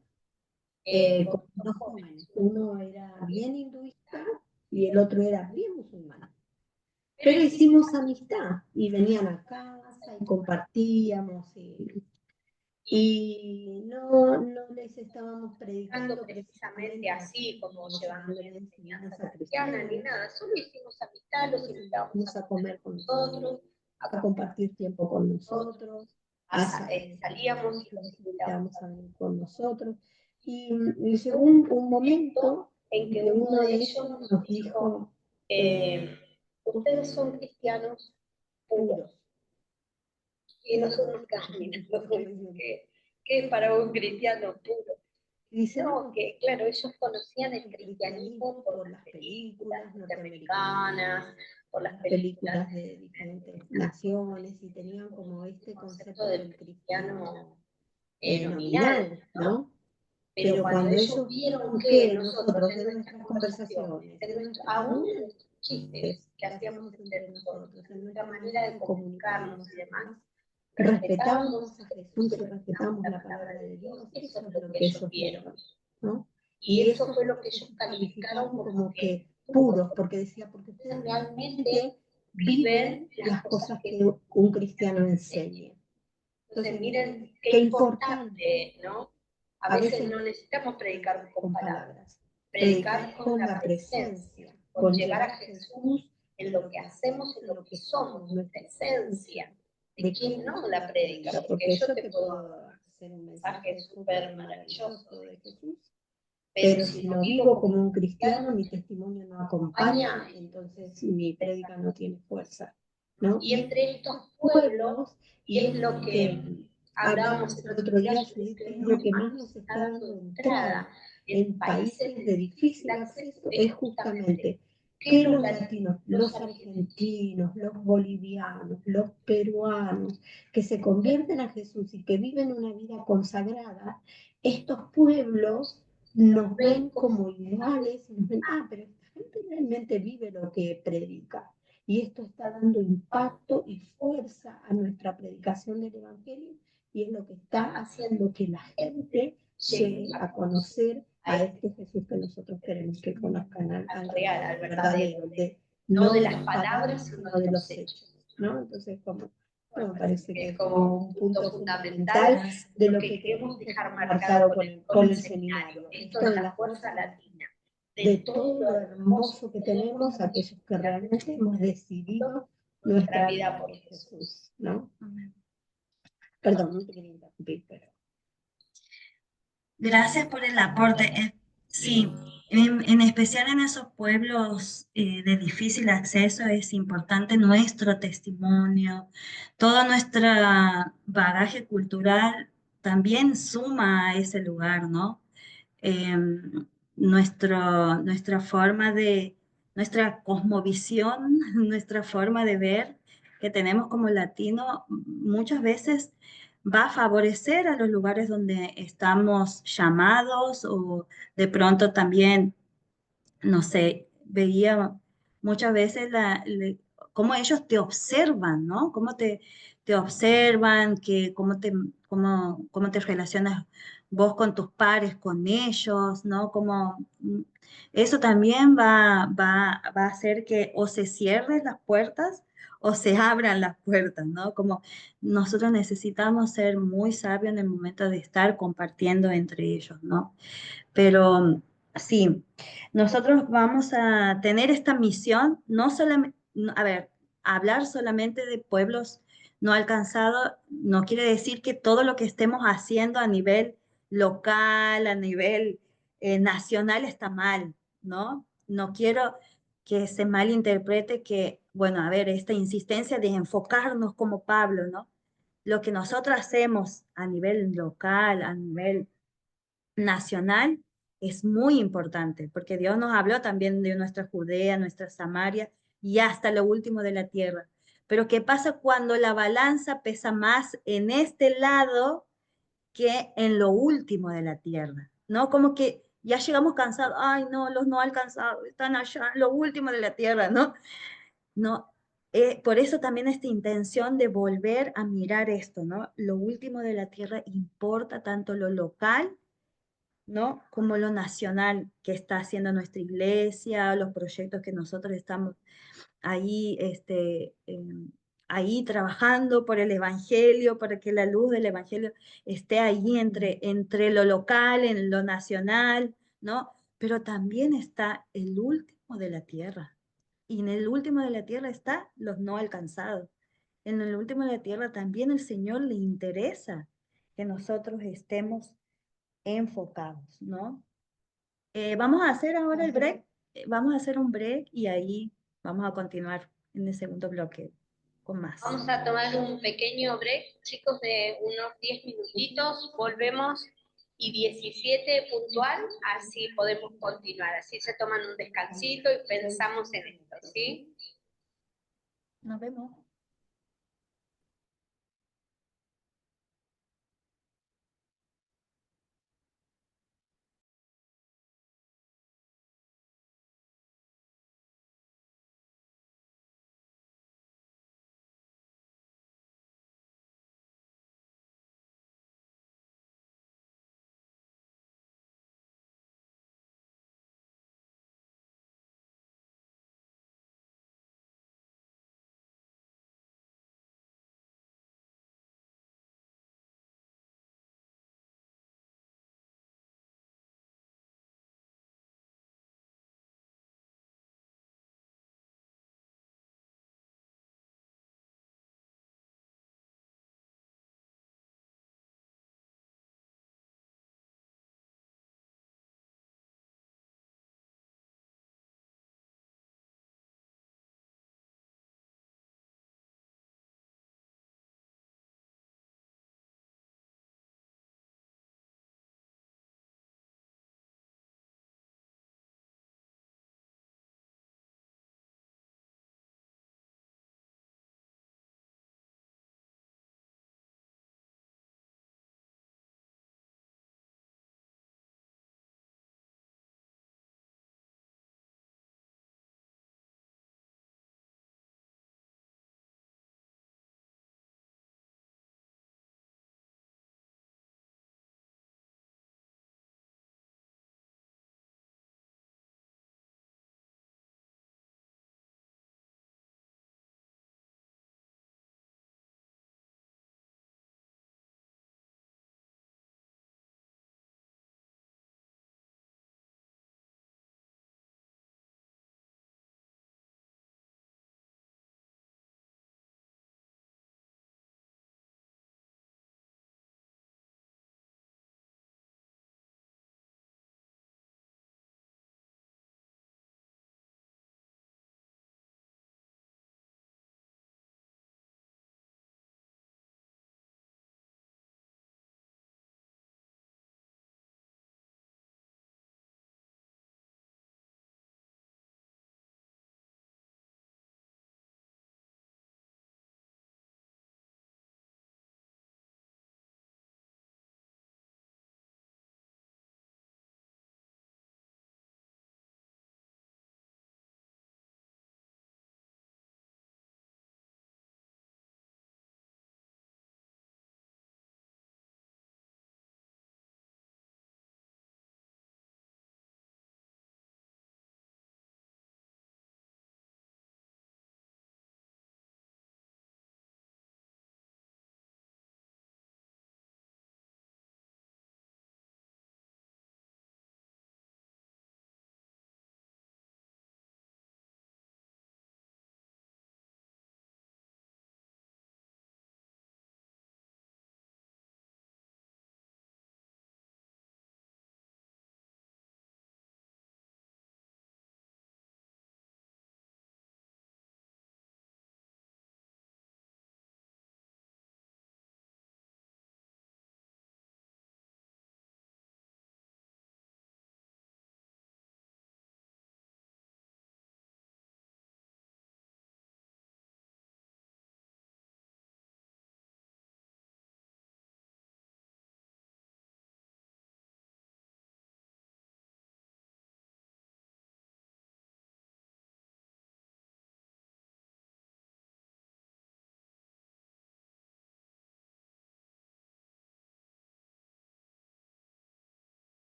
con dos jóvenes. Uno era bien hinduista y el otro era bien musulmán. Pero hicimos amistad y venían a casa y compartíamos y no les estábamos predicando precisamente así, como llevándoles enseñanza cristiana ni nada, solo hicimos amistad, los invitábamos a comer con nosotros, a compartir tiempo con nosotros, salíamos y los invitábamos a venir con nosotros. Y llegó un momento en que uno de ellos nos dijo, ustedes son cristianos puros. Y nosotros caminando, ¿qué es para un cristiano puro? Dice, no, que claro, ellos conocían el cristianismo por las películas norteamericanas, por las películas de diferentes naciones, y tenían como este concepto del cristiano nominal, ¿no? Pero cuando ellos vieron que nosotros en nuestras conversaciones, aún en nuestros chistes que hacíamos entre nosotros, en nuestra manera de comunicarnos y demás, respetábamos a Jesús y respetábamos la palabra de Dios, eso es lo que ellos vieron, ¿no? Y eso fue lo que ellos calificaron como que puros, porque decía, porque ustedes realmente viven las cosas que un cristiano enseña. Entonces, miren qué importante, ¿no? A veces no necesitamos predicar con palabras, predicar con la presencia, con llevar a Jesús en lo que hacemos, en lo que somos, nuestra esencia. ¿De quién no la predica? Porque yo te puedo hacer un mensaje súper maravilloso de Jesús, pero si lo vivo como un cristiano, mi testimonio no acompaña, entonces mi prédica no tiene fuerza, ¿no? Y entre estos pueblos, y es lo que hablábamos el otro día, Judith, es lo que más nos está dando entrada en países de difícil acceso, es justamente que los latinos, los argentinos, los bolivianos, los peruanos, que se convierten a Jesús y que viven una vida consagrada, estos pueblos nos ven como iguales, nos ven, pero esta gente realmente vive lo que predica. Y esto está dando impacto y fuerza a nuestra predicación del Evangelio, y es lo que está haciendo que la gente llegue a conocer a este Jesús que nosotros queremos que conozcan, al real, al verdadero, no de las palabras, sino de los hechos, ¿no? Entonces, como, bueno, me parece que es como un punto fundamental de lo que queremos dejar marcado con el seminario, esto de la fuerza latina, de todo lo hermoso que tenemos aquellos que realmente hemos decidido nuestra vida por Jesús, ¿no? Perdón, no te quería interrumpir, pero... Gracias por el aporte. Sí, en especial en esos pueblos de difícil acceso es importante nuestro testimonio, todo nuestro bagaje cultural también suma a ese lugar, ¿no? Nuestra forma nuestra cosmovisión, nuestra forma de ver que tenemos como latino, muchas veces va a favorecer a los lugares donde estamos llamados, o de pronto también, no sé, veía muchas veces cómo ellos te observan, ¿no? Cómo te observan, cómo te relacionas vos con tus pares, con ellos, ¿no? Eso también va a hacer que o se cierren las puertas o se abran las puertas, ¿no? Como nosotros necesitamos ser muy sabios en el momento de estar compartiendo entre ellos, ¿no? Pero sí, nosotros vamos a tener esta misión, no solamente, a ver, hablar solamente de pueblos no alcanzados no quiere decir que todo lo que estemos haciendo a nivel local, a nivel nacional está mal, ¿no? No quiero que se malinterprete que, bueno, a ver, esta insistencia de enfocarnos como Pablo, ¿no? Lo que nosotros hacemos a nivel local, a nivel nacional, es muy importante, porque Dios nos habló también de nuestra Judea, nuestra Samaria y hasta lo último de la tierra. Pero ¿qué pasa cuando la balanza pesa más en este lado que en lo último de la tierra? ¿No? Como que ya llegamos cansados, ay no, los no alcanzados están allá en lo último de la tierra, ¿no? No, Por eso también esta intención de volver a mirar esto, ¿no? Lo último de la tierra importa tanto lo local, ¿no? Como lo nacional que está haciendo nuestra iglesia, los proyectos que nosotros estamos ahí, ahí trabajando por el Evangelio, para que la luz del Evangelio esté ahí entre lo local, en lo nacional, ¿no? Pero también está el último de la tierra. Y en el último de la tierra está los no alcanzados. En el último de la tierra también el Señor le interesa que nosotros estemos enfocados, ¿no? Vamos a hacer ahora el break, vamos a hacer un break y ahí vamos a continuar en el segundo bloque con más. Vamos a tomar un pequeño break, chicos, de unos 10 minutitos, volvemos y 17 puntual, así podemos continuar, así se toman un descansito y pensamos en esto, ¿sí? Nos vemos.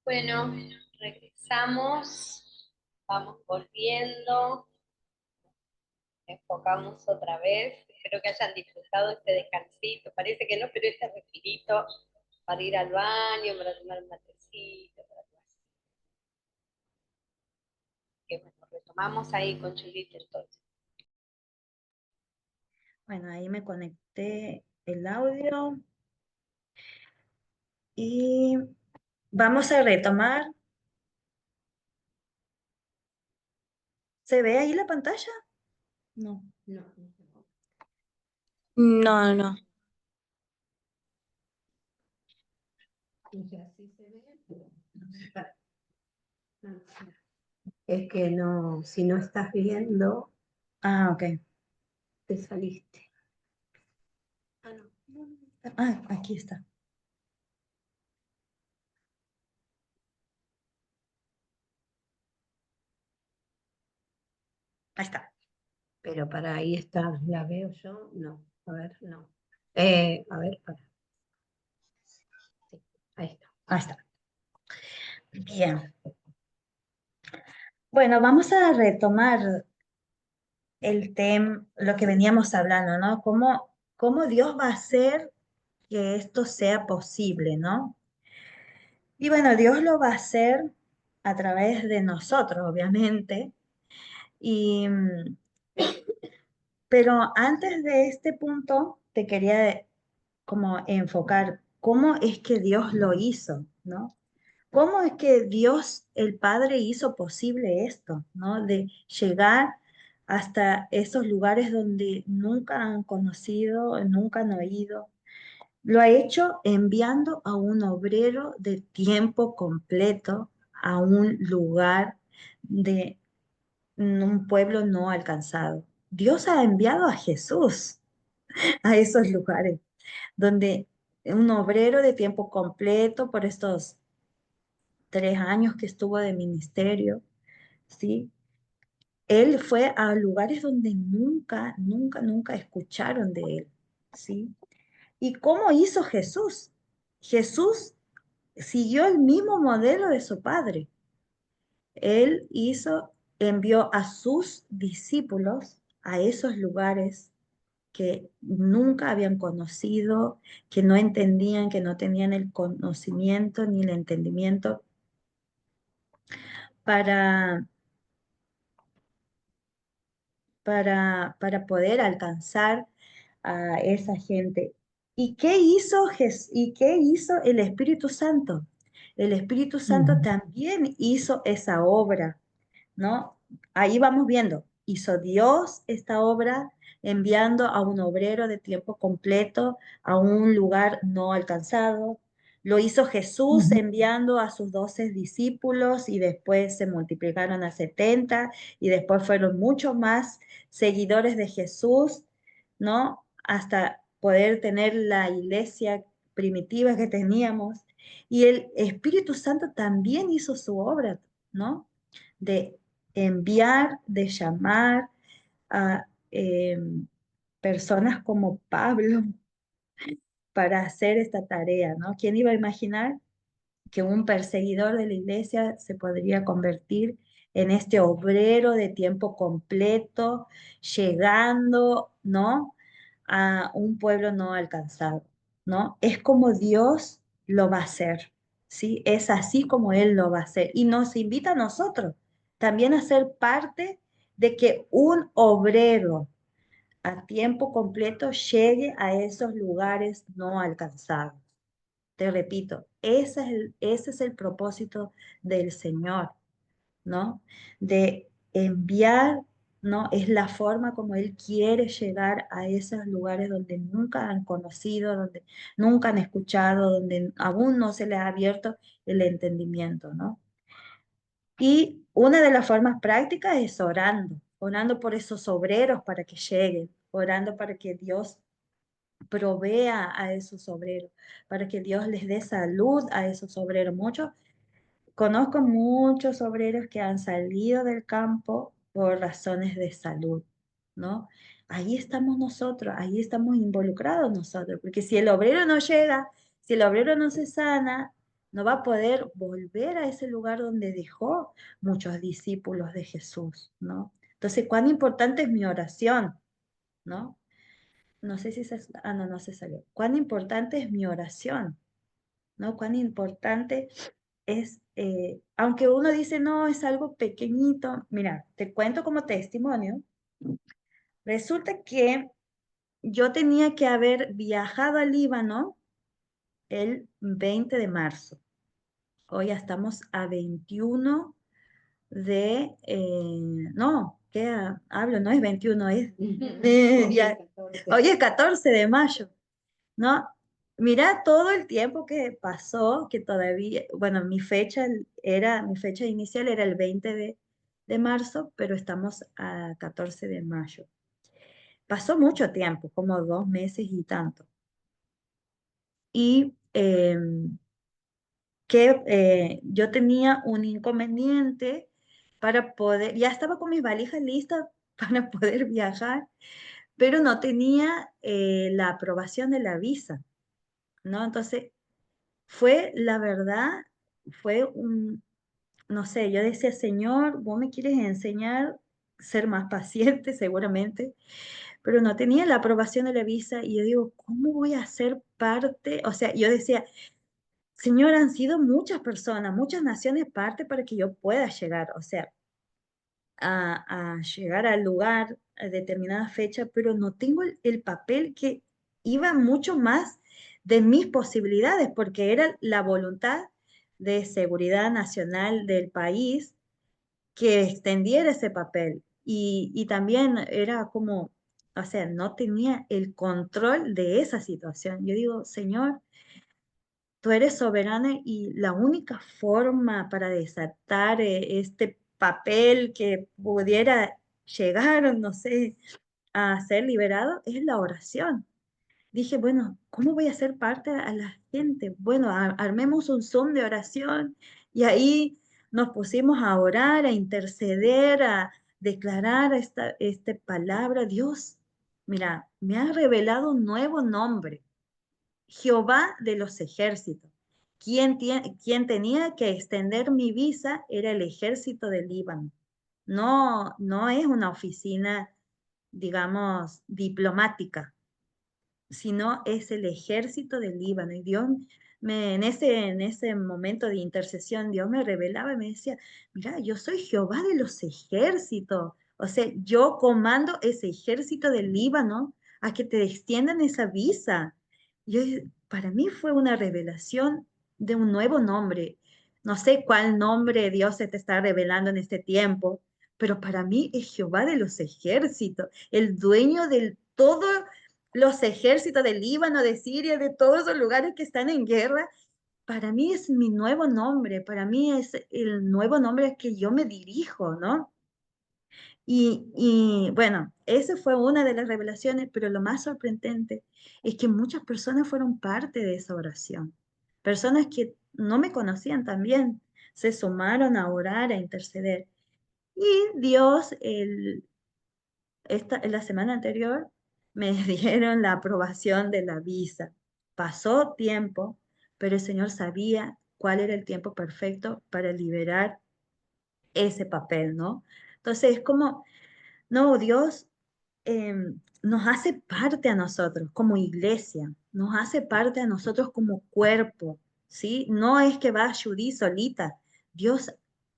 Bueno, regresamos, vamos volviendo, enfocamos otra vez. Espero que hayan disfrutado este descansito. Parece que no, pero este respirito para ir al baño, para tomar un matecito, para algo así. Que bueno, retomamos ahí con Chulita entonces. Bueno, ahí me conecté el audio y vamos a retomar. ¿Se ve ahí la pantalla? No. No. No, no. O sea, sí se ve, pero es que no, si no estás viendo, Ah, ok. te saliste. Ah, no. Ah, aquí está. Ahí está. Pero para ahí está, la veo yo, no. A ver, no. A ver, para. Sí, ahí está. Ahí está. Bien. Bueno, vamos a retomar el tema, lo que veníamos hablando, ¿no? ¿Cómo Dios va a hacer que esto sea posible, ¿no? Y bueno, Dios lo va a hacer a través de nosotros, obviamente. Y, pero antes de este punto, te quería como enfocar cómo es que Dios lo hizo, ¿no? ¿Cómo es que Dios, el Padre, hizo posible esto, ¿no? De llegar hasta esos lugares donde nunca han conocido, nunca han oído. Lo ha hecho enviando a un obrero de tiempo completo a un lugar de un pueblo no alcanzado. Dios ha enviado a Jesús a esos lugares donde un obrero de tiempo completo por estos 3 años que estuvo de ministerio, ¿sí? Él fue a lugares donde nunca escucharon de él, ¿sí? ¿Y cómo hizo Jesús? Jesús siguió el mismo modelo de su padre. Él envió a sus discípulos a esos lugares que nunca habían conocido, que no entendían, que no tenían el conocimiento ni el entendimiento para, para poder alcanzar a esa gente. ¿Y qué hizo el Espíritu Santo? El Espíritu Santo también hizo esa obra, ¿no? Ahí vamos viendo, hizo Dios esta obra enviando a un obrero de tiempo completo a un lugar no alcanzado. Lo hizo Jesús enviando a sus 12 discípulos y después se multiplicaron a 70 y después fueron muchos más seguidores de Jesús, ¿no? Hasta poder tener la iglesia primitiva que teníamos. Y el Espíritu Santo también hizo su obra, ¿no? De enviar, de llamar a personas como Pablo para hacer esta tarea, ¿no? ¿Quién iba a imaginar que un perseguidor de la iglesia se podría convertir en este obrero de tiempo completo, llegando, ¿no? A un pueblo no alcanzado, ¿no? Es como Dios lo va a hacer, ¿sí? Es así como Él lo va a hacer. Y nos invita a nosotros también a ser parte de que un obrero a tiempo completo llegue a esos lugares no alcanzados. Te repito, ese es el propósito del Señor, ¿no? De enviar, ¿no? Es la forma como Él quiere llegar a esos lugares donde nunca han conocido, donde nunca han escuchado, donde aún no se les ha abierto el entendimiento, ¿no? Y una de las formas prácticas es orando por esos obreros para que lleguen, orando para que Dios provea a esos obreros, para que Dios les dé salud a esos obreros. Conozco muchos obreros que han salido del campo por razones de salud, ¿no? Ahí estamos nosotros, ahí estamos involucrados nosotros, porque si el obrero no llega, si el obrero no se sana, no va a poder volver a ese lugar donde dejó muchos discípulos de Jesús, ¿no? Entonces, cuán importante es mi oración, ¿no? No sé si se... Ah, no, no se salió. Cuán importante es mi oración, ¿no? Cuán importante es, aunque uno dice, no, es algo pequeñito. Mira, te cuento como testimonio. Resulta que yo tenía que haber viajado al Líbano el 20 de marzo. Hoy ya estamos a 21 de, no, ¿qué hablo? No es 21, es, ya, hoy es 14 de mayo, ¿no? Mira todo el tiempo que pasó, que todavía, bueno, mi fecha inicial era el 20 de marzo, pero estamos a 14 de mayo. Pasó mucho tiempo, como 2 meses y tanto. Y que yo tenía un inconveniente para poder, ya estaba con mis valijas listas para poder viajar, pero no tenía la aprobación de la visa, ¿no? Entonces, fue, la verdad, fue un, no sé, yo decía, Señor, vos me quieres enseñar a ser más paciente seguramente, pero no tenía la aprobación de la visa y yo digo, ¿cómo voy a ser parte? O sea, yo decía, Señor, han sido muchas personas, muchas naciones parte para que yo pueda llegar, o sea, a llegar al lugar a determinada fecha, pero no tengo el papel que iba mucho más de mis posibilidades, porque era la voluntad de seguridad nacional del país que extendiera ese papel. Y también era como, o sea, no tenía el control de esa situación. Yo digo, Señor, tú eres soberana y la única forma para desatar este papel que pudiera llegar, no sé, a ser liberado es la oración. Dije, bueno, ¿cómo voy a hacer parte a la gente? Bueno, armemos un Zoom de oración y ahí nos pusimos a orar, a interceder, a declarar esta palabra. Dios, mira, me ha revelado un nuevo nombre. Jehová de los ejércitos. Quien tenía que extender mi visa era el ejército del Líbano. No, no es una oficina, digamos, diplomática, sino es el ejército del Líbano. Y Dios en ese momento de intercesión, Dios me revelaba y me decía, mira, yo soy Jehová de los ejércitos. O sea, yo comando ese ejército del Líbano a que te extiendan esa visa. Yo, para mí fue una revelación de un nuevo nombre. No sé cuál nombre Dios se te está revelando en este tiempo, pero para mí es Jehová de los ejércitos, el dueño del todo los ejércitos del Líbano, de Siria, de todos los lugares que están en guerra. Para mí es mi nuevo nombre, para mí es el nuevo nombre al que yo me dirijo, ¿no? Y bueno, esa fue una de las revelaciones, pero lo más sorprendente es que muchas personas fueron parte de esa oración. Personas que no me conocían también se sumaron a orar, a interceder. Y Dios, la semana anterior me dieron la aprobación de la visa. Pasó tiempo, pero el Señor sabía cuál era el tiempo perfecto para liberar ese papel, ¿no? Entonces es como, no, Dios nos hace parte a nosotros como iglesia, nos hace parte a nosotros como cuerpo, ¿sí? No es que va a Judy solita, Dios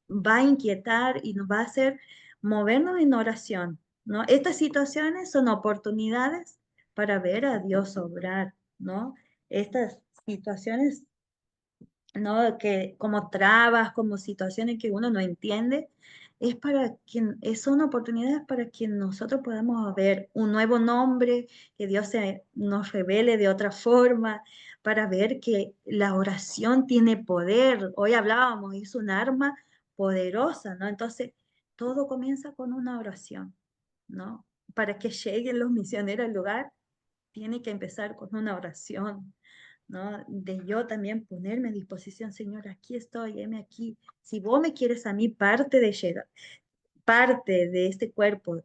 va a inquietar y nos va a hacer movernos en oración, ¿no? Estas situaciones son oportunidades para ver a Dios obrar, ¿no? Estas situaciones, ¿no? Que como trabas, como situaciones que uno no entiende, es para quien, son oportunidades para que nosotros podamos ver un nuevo nombre, que Dios nos revele de otra forma, para ver que la oración tiene poder. Hoy hablábamos, es un arma poderosa, ¿no? Entonces, todo comienza con una oración, ¿no? Para que lleguen los misioneros al lugar, tiene que empezar con una oración, ¿no? De yo también ponerme a disposición, Señor, aquí estoy, heme aquí. Si vos me quieres a mí parte de este cuerpo,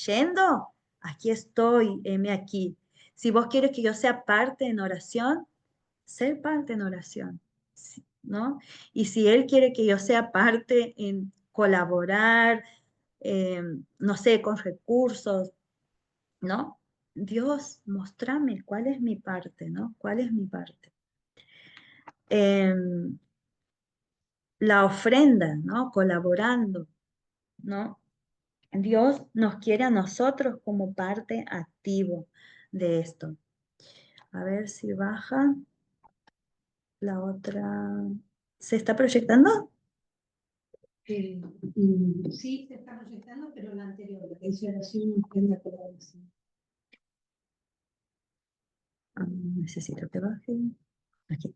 yendo, aquí estoy, heme aquí. Si vos quieres que yo sea parte en oración, ser parte en oración. ¿no? Y si Él quiere que yo sea parte en colaborar, no sé, con recursos, ¿no? Dios, mostrame cuál es mi parte, ¿no? ¿Cuál es mi parte? Em, la ofrenda, ¿no? Colaborando, ¿no? Dios nos quiere a nosotros como parte activo de esto. A ver si baja la otra. ¿Se está proyectando? Sí, se está proyectando, pero la anterior, la que dice oración, no prende por la oración. Necesito que baje. Aquí.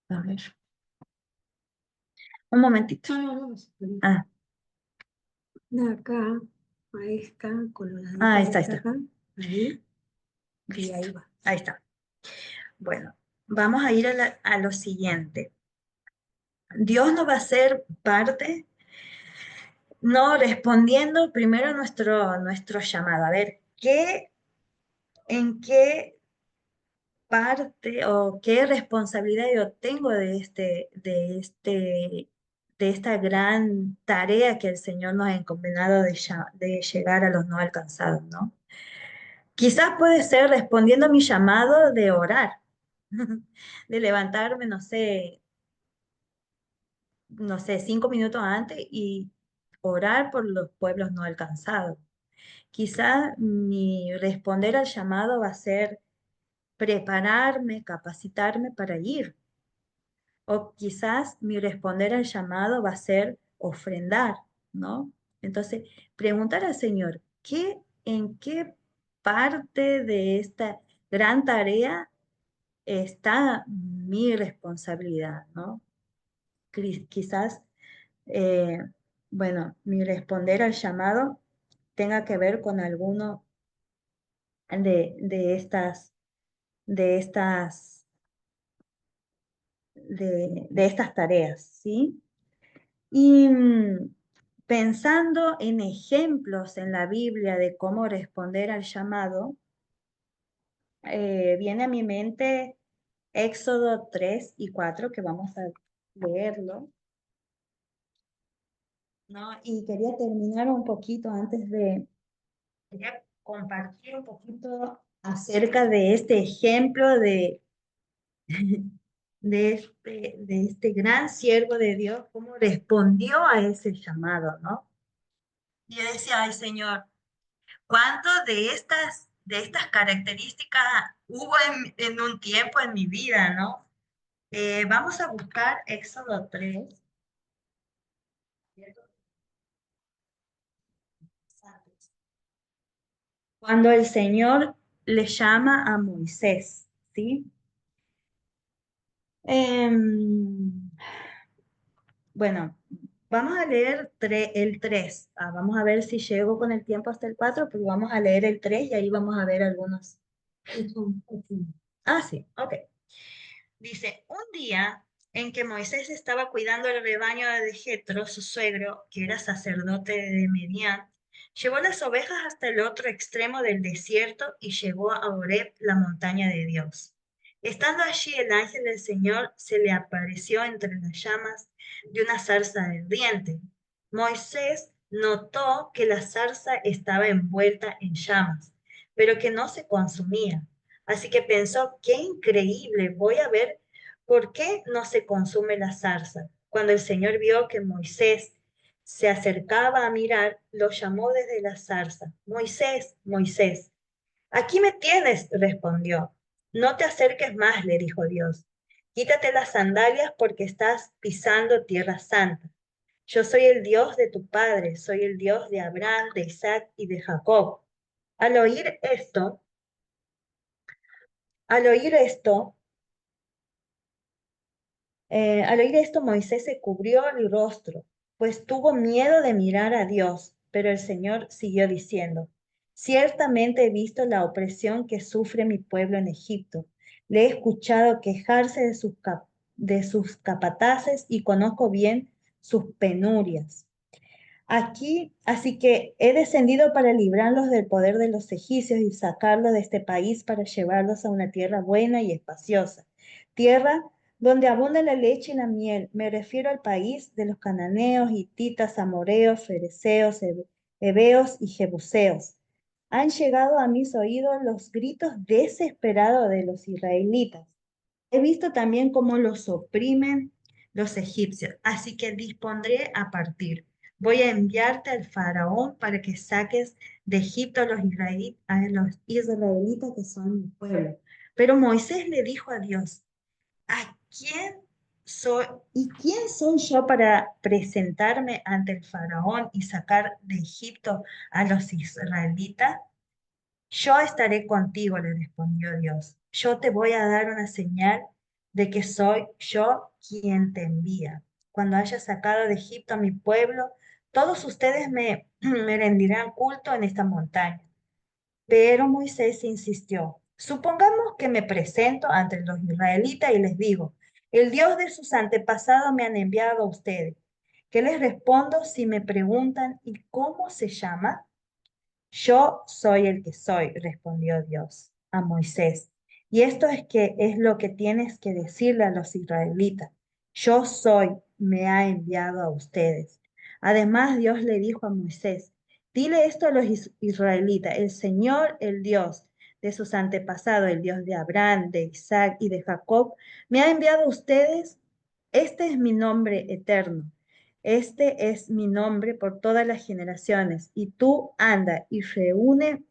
A ver. Un momentito. No, Ah, de acá a esta, coloradita. ahí está, de acá, ahí, y ahí va. Ahí está. Bueno, vamos a ir a lo siguiente. Dios nos va a hacer parte, no respondiendo primero a nuestro llamado. A ver, ¿en qué parte o qué responsabilidad yo tengo de esta gran tarea que el Señor nos ha encomendado de llegar a los no alcanzados, ¿no? Quizás puede ser respondiendo a mi llamado de orar, de levantarme, no sé, 5 minutos antes y orar por los pueblos no alcanzados. Quizás mi responder al llamado va a ser prepararme, capacitarme para ir. O quizás mi responder al llamado va a ser ofrendar, ¿no? Entonces, preguntar al Señor, ¿en qué parte de esta gran tarea está mi responsabilidad, ¿no? Quizás, eh, bueno, mi responder al llamado tenga que ver con alguno de estas tareas, ¿sí? Y pensando en ejemplos en la Biblia de cómo responder al llamado, viene a mi mente Éxodo 3 y 4, que vamos a leerlo, ¿no? Y quería terminar un poquito quería compartir un poquito acerca de este ejemplo de este gran siervo de Dios, cómo respondió a ese llamado, ¿no? Y yo decía, ay Señor, ¿cuánto de estas características hubo en un tiempo en mi vida, ¿no? Vamos a buscar Éxodo 3. Cuando el Señor le llama a Moisés, ¿sí? Em, bueno, vamos a leer el 3. Vamos a ver si llego con el tiempo hasta el 4, pero vamos a leer el 3 y ahí vamos a ver algunos. Sí, ok. Dice, un día en que Moisés estaba cuidando el rebaño de Jetro, su suegro, que era sacerdote de Medián, llevó las ovejas hasta el otro extremo del desierto y llegó a Horeb, la montaña de Dios. Estando allí, el ángel del Señor se le apareció entre las llamas de una zarza ardiente. Moisés notó que la zarza estaba envuelta en llamas, pero que no se consumía. Así que pensó, qué increíble, voy a ver por qué no se consume la zarza. Cuando el Señor vio que Moisés se acercaba a mirar, lo llamó desde la zarza. Moisés, Moisés. Aquí me tienes, respondió. No te acerques más, le dijo Dios. Quítate las sandalias porque estás pisando tierra santa. Yo soy el Dios de tu padre, soy el Dios de Abraham, de Isaac y de Jacob. Al oír esto, al oír esto, al oír esto, Moisés se cubrió el rostro, pues tuvo miedo de mirar a Dios, pero el Señor siguió diciendo, ciertamente he visto la opresión que sufre mi pueblo en Egipto. Le he escuchado quejarse de sus capataces y conozco bien sus penurias. Aquí, así que he descendido para librarlos del poder de los egipcios y sacarlos de este país para llevarlos a una tierra buena y espaciosa, tierra donde abunda la leche y la miel. Me refiero al país de los cananeos, hititas, amoreos, fereceos, heveos y jebuseos. Han llegado a mis oídos los gritos desesperados de los israelitas. He visto también cómo los oprimen los egipcios, así que dispondré a partir. Voy a enviarte al faraón para que saques de Egipto a los israelitas que son mi pueblo. Pero Moisés le dijo a Dios, ¿a quién soy y quién soy yo para presentarme ante el faraón y sacar de Egipto a los israelitas? Yo estaré contigo, le respondió Dios. Yo te voy a dar una señal de que soy yo quien te envía. Cuando haya sacado de Egipto a mi pueblo, todos ustedes me rendirán culto en esta montaña. Pero Moisés insistió, supongamos que me presento ante los israelitas y les digo, el Dios de sus antepasados me han enviado a ustedes. ¿Qué les respondo si me preguntan, ¿y cómo se llama? Yo soy el que soy, respondió Dios a Moisés. Y esto es que es lo que tienes que decirle a los israelitas. Yo soy, me ha enviado a ustedes. Además, Dios le dijo a Moisés, dile esto a los israelitas, el Señor, el Dios de sus antepasados, el Dios de Abraham, de Isaac y de Jacob, me ha enviado a ustedes. Este es mi nombre eterno. Este es mi nombre por todas las generaciones. Y tú anda y reúne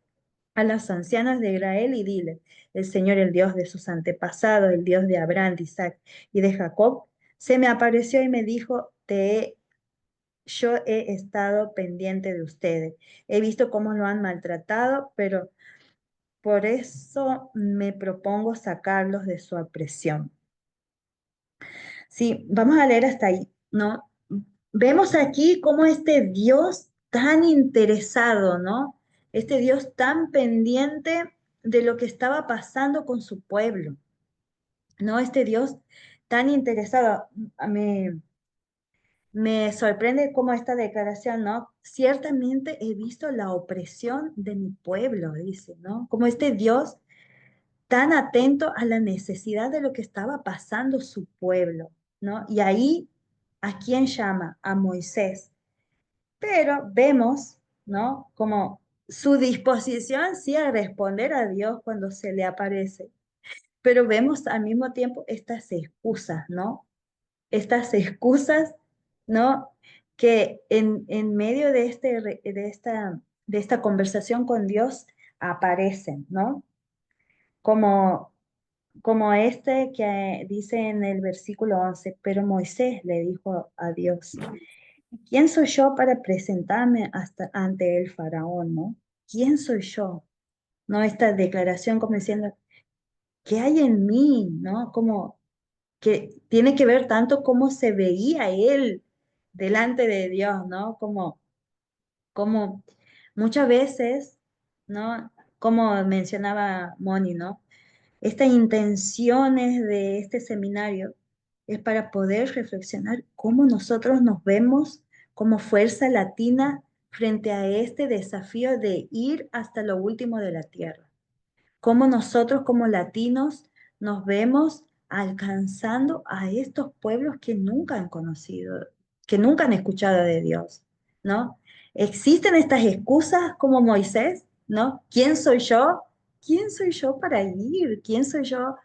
a las ancianas de Israel y dile, el Señor, el Dios de sus antepasados, el Dios de Abraham, de Isaac y de Jacob, se me apareció y me dijo, yo he estado pendiente de ustedes. He visto cómo lo han maltratado, pero por eso me propongo sacarlos de su opresión. Sí, vamos a leer hasta ahí, ¿no? Vemos aquí cómo este Dios tan interesado, ¿no? Este Dios tan pendiente de lo que estaba pasando con su pueblo, ¿no? Este Dios tan interesado. Me sorprende cómo esta declaración, ¿no? Ciertamente he visto la opresión de mi pueblo, dice, ¿no? Como este Dios tan atento a la necesidad de lo que estaba pasando su pueblo, ¿no? Y ahí, ¿a quién llama? A Moisés. Pero vemos, ¿no? Como su disposición sí a responder a Dios cuando se le aparece. Pero vemos al mismo tiempo estas excusas, ¿no? Estas excusas, ¿no? Que en medio de, de esta conversación con Dios aparecen, ¿no? Como como este que dice en el versículo 11, pero Moisés le dijo a Dios, ¿quién soy yo para presentarme ante el faraón, no? ¿Quién soy yo? ¿No? Esta declaración como diciendo, ¿qué hay en mí? ¿No? Como que tiene que ver tanto cómo se veía él delante de Dios, ¿no? Como muchas veces, ¿no? Como mencionaba Moni, ¿no? Estas intenciones de este seminario es para poder reflexionar cómo nosotros nos vemos como fuerza latina frente a este desafío de ir hasta lo último de la tierra. Cómo nosotros como latinos nos vemos alcanzando a estos pueblos que nunca han conocido, que nunca han escuchado de Dios, ¿no? Existen estas excusas como Moisés, ¿no? ¿Quién soy yo? ¿Quién soy yo para ir? ¿Quién soy yo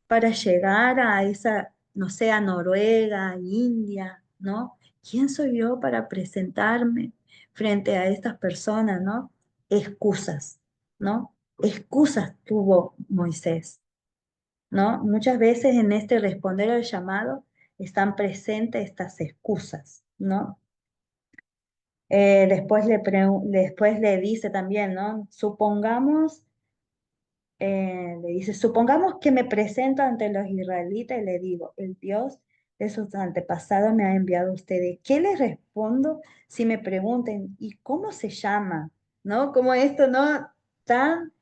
para llegar a esa, no sé, a Noruega, a India, ¿no? ¿Quién soy yo para presentarme frente a estas personas, ¿no? Excusas, ¿no? Excusas tuvo Moisés, ¿no? Muchas veces en este responder al llamado están presentes estas excusas, ¿no? Después le dice también, ¿no? Le dice, supongamos que me presento ante los israelitas y le digo, el Dios de sus antepasados me ha enviado a ustedes. ¿Qué les respondo si me pregunten, ¿y cómo se llama? ¿No? Como esto, ¿no? Tan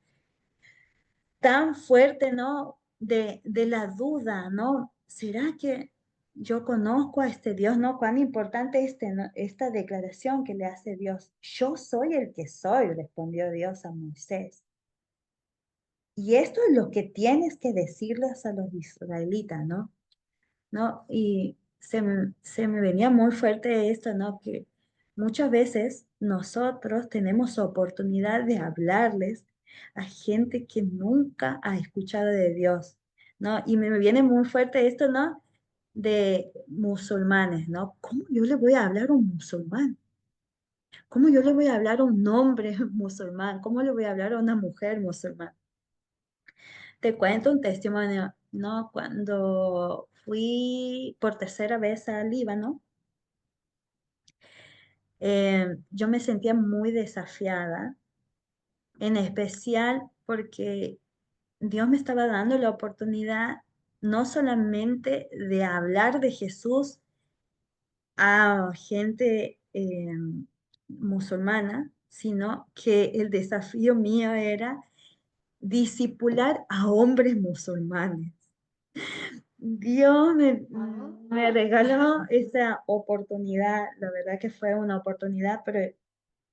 fuerte, ¿no? De la duda, ¿no? ¿Será que yo conozco a este Dios, ¿no? Cuán importante ¿no? Esta declaración que le hace Dios. Yo soy el que soy, respondió Dios a Moisés. Y esto es lo que tienes que decirles a los israelitas, ¿no? ¿No? Y se me venía muy fuerte esto, ¿no? Que muchas veces nosotros tenemos oportunidad de hablarles a gente que nunca ha escuchado de Dios, ¿no? Y me viene muy fuerte esto, ¿no? De musulmanes, ¿no? ¿Cómo yo le voy a hablar a un musulmán? ¿Cómo yo le voy a hablar a un hombre musulmán? ¿Cómo le voy a hablar a una mujer musulmana? Te cuento un testimonio, ¿no? Cuando fui por tercera vez al Líbano, yo me sentía muy desafiada, en especial porque Dios me estaba dando la oportunidad no solamente de hablar de Jesús a gente musulmana, sino que el desafío mío era discipular a hombres musulmanes. Dios me regaló esa oportunidad, la verdad que fue una oportunidad, pero